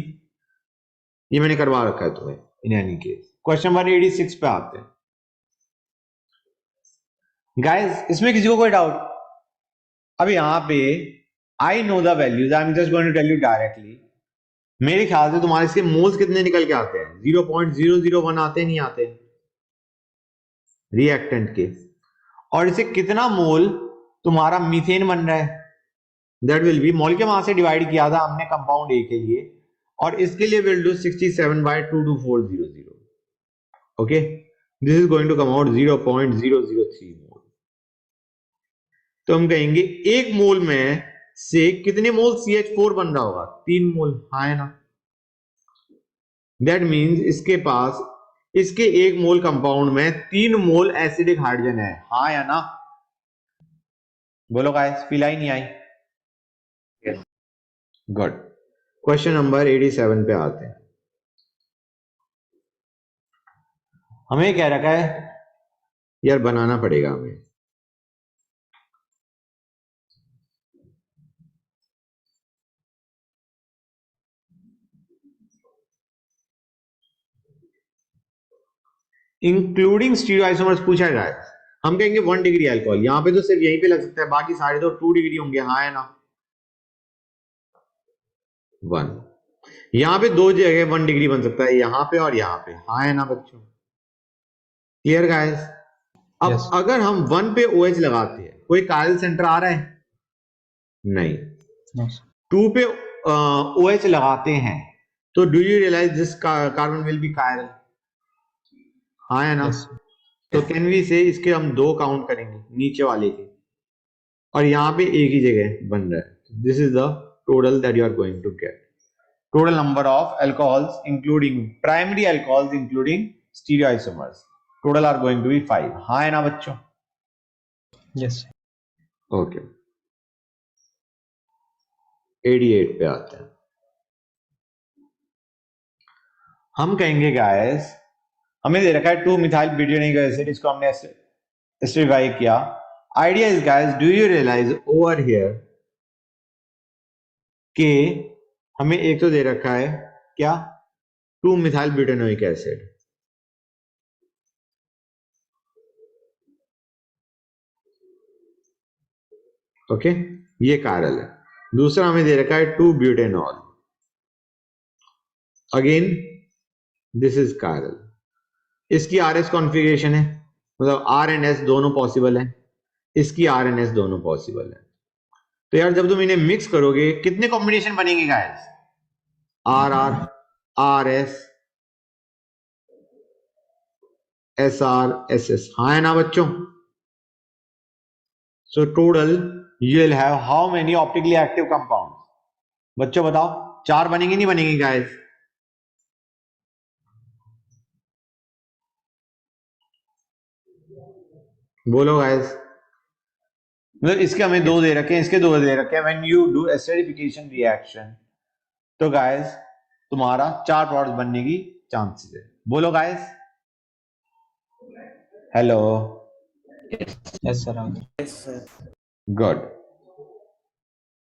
ये मैंने करवा रखा है तुम्हें इन एनी केस। क्वेश्चन नंबर 86 पे आते हैं। गाइस इसमें किसी को कोई डाउट? अब यहां पे I know the values, I am just going to tell you directly. मेरे ख्याल से तुम्हारे इसके मोल्स कितने निकल के आते हैं? 0.001 आते नहीं आते रिएक्टेंट के। और इसे कितना मोल तुम्हारा मीथेन बन रहा है? दैट विल बी, मोल के मास से डिवाइड किया था हमने कंपाउंड ए के लिए, और इसके लिए will do 67/22400। Okay, this is going to come out 0.003 mole. तो हम कहेंगे एक मोल में से कितने मोल CH4 बन रहा होगा? 3 मोल। हाँ है ना? दैट मीन्स इसके पास इसके एक मोल कंपाउंड में 3 मोल एसिडिक हाइड्रोजन है। हाँ या ना? बोलो गाइस, फील आई नहीं आई? गुड। क्वेश्चन नंबर 87 पे आते हैं। हमें क्या रखा है यार, बनाना पड़ेगा हमें। इंक्लूडिंग स्टीरियोआइसोमर्स पूछा है। हम कहेंगे 1 डिग्री अल्कोहल, यहां पे तो सिर्फ यहीं पे लग सकता है, बाकी सारे तो 2 डिग्री होंगे। हाँ है ना? 1, यहां पे 2 जगह 1 डिग्री बन सकता है, यहां पे और यहां पे। हाँ है ना बच्चों? Clear guys? अब Yes. अगर हम 1 पे OH लगाते हैं, कोई कायरल सेंटर आ रहा है? नहीं। No. 2 पे OH लगाते हैं, तो do you realise this carbon will be chiral? हाँ है ना? Yes. तो कैन वी से इसके हम 2 काउंट करेंगे नीचे वाले के, और यहां पे एक ही जगह बन रहा है। This is the total that you are going to get, total number of alcohols including primary alcohols including stereoisomers, total are going to be 5। हाँ है ना बच्चों? Yes. ओके, 88 पे आते हैं। हम कहेंगे गाइस, हमें दे रखा है 2 मिथाइल ब्यूटेनिक एसिड, इसको हमने एस्टरीफाई किया। Idea is guys, do you realise over here के हमें एक तो दे रखा है क्या? 2 मिथाइल ब्यूटेनोइक एसिड। ओके, ये कायरल है। दूसरा हमें दे रखा है 2 butanol, again this is chiral. इसकी RS कॉन्फ़िगरेशन है, मतलब R एंड S दोनों पॉसिबल है, इसकी R एंड S दोनों पॉसिबल है। तो यार जब तुम इन्हें मिक्स करोगे कितने कॉम्बिनेशन बनेंगे guys? RR, RS, SR SS, हाँ है ना बच्चों? So total you will have how many optically active compounds? बच्चों बताओ, 4 बनेंगे नहीं बनेंगे गाइस? बोलो गाइस। मतलब इसके हमें 2 दे रखे हैं, इसके 2 दे रखे हैं। When you do acidification reaction तो गाइस तुम्हारा 4 प्रोडक्ट्स बनने की चांसेस है। बोलो guys. Hello, Yes, sir. Good.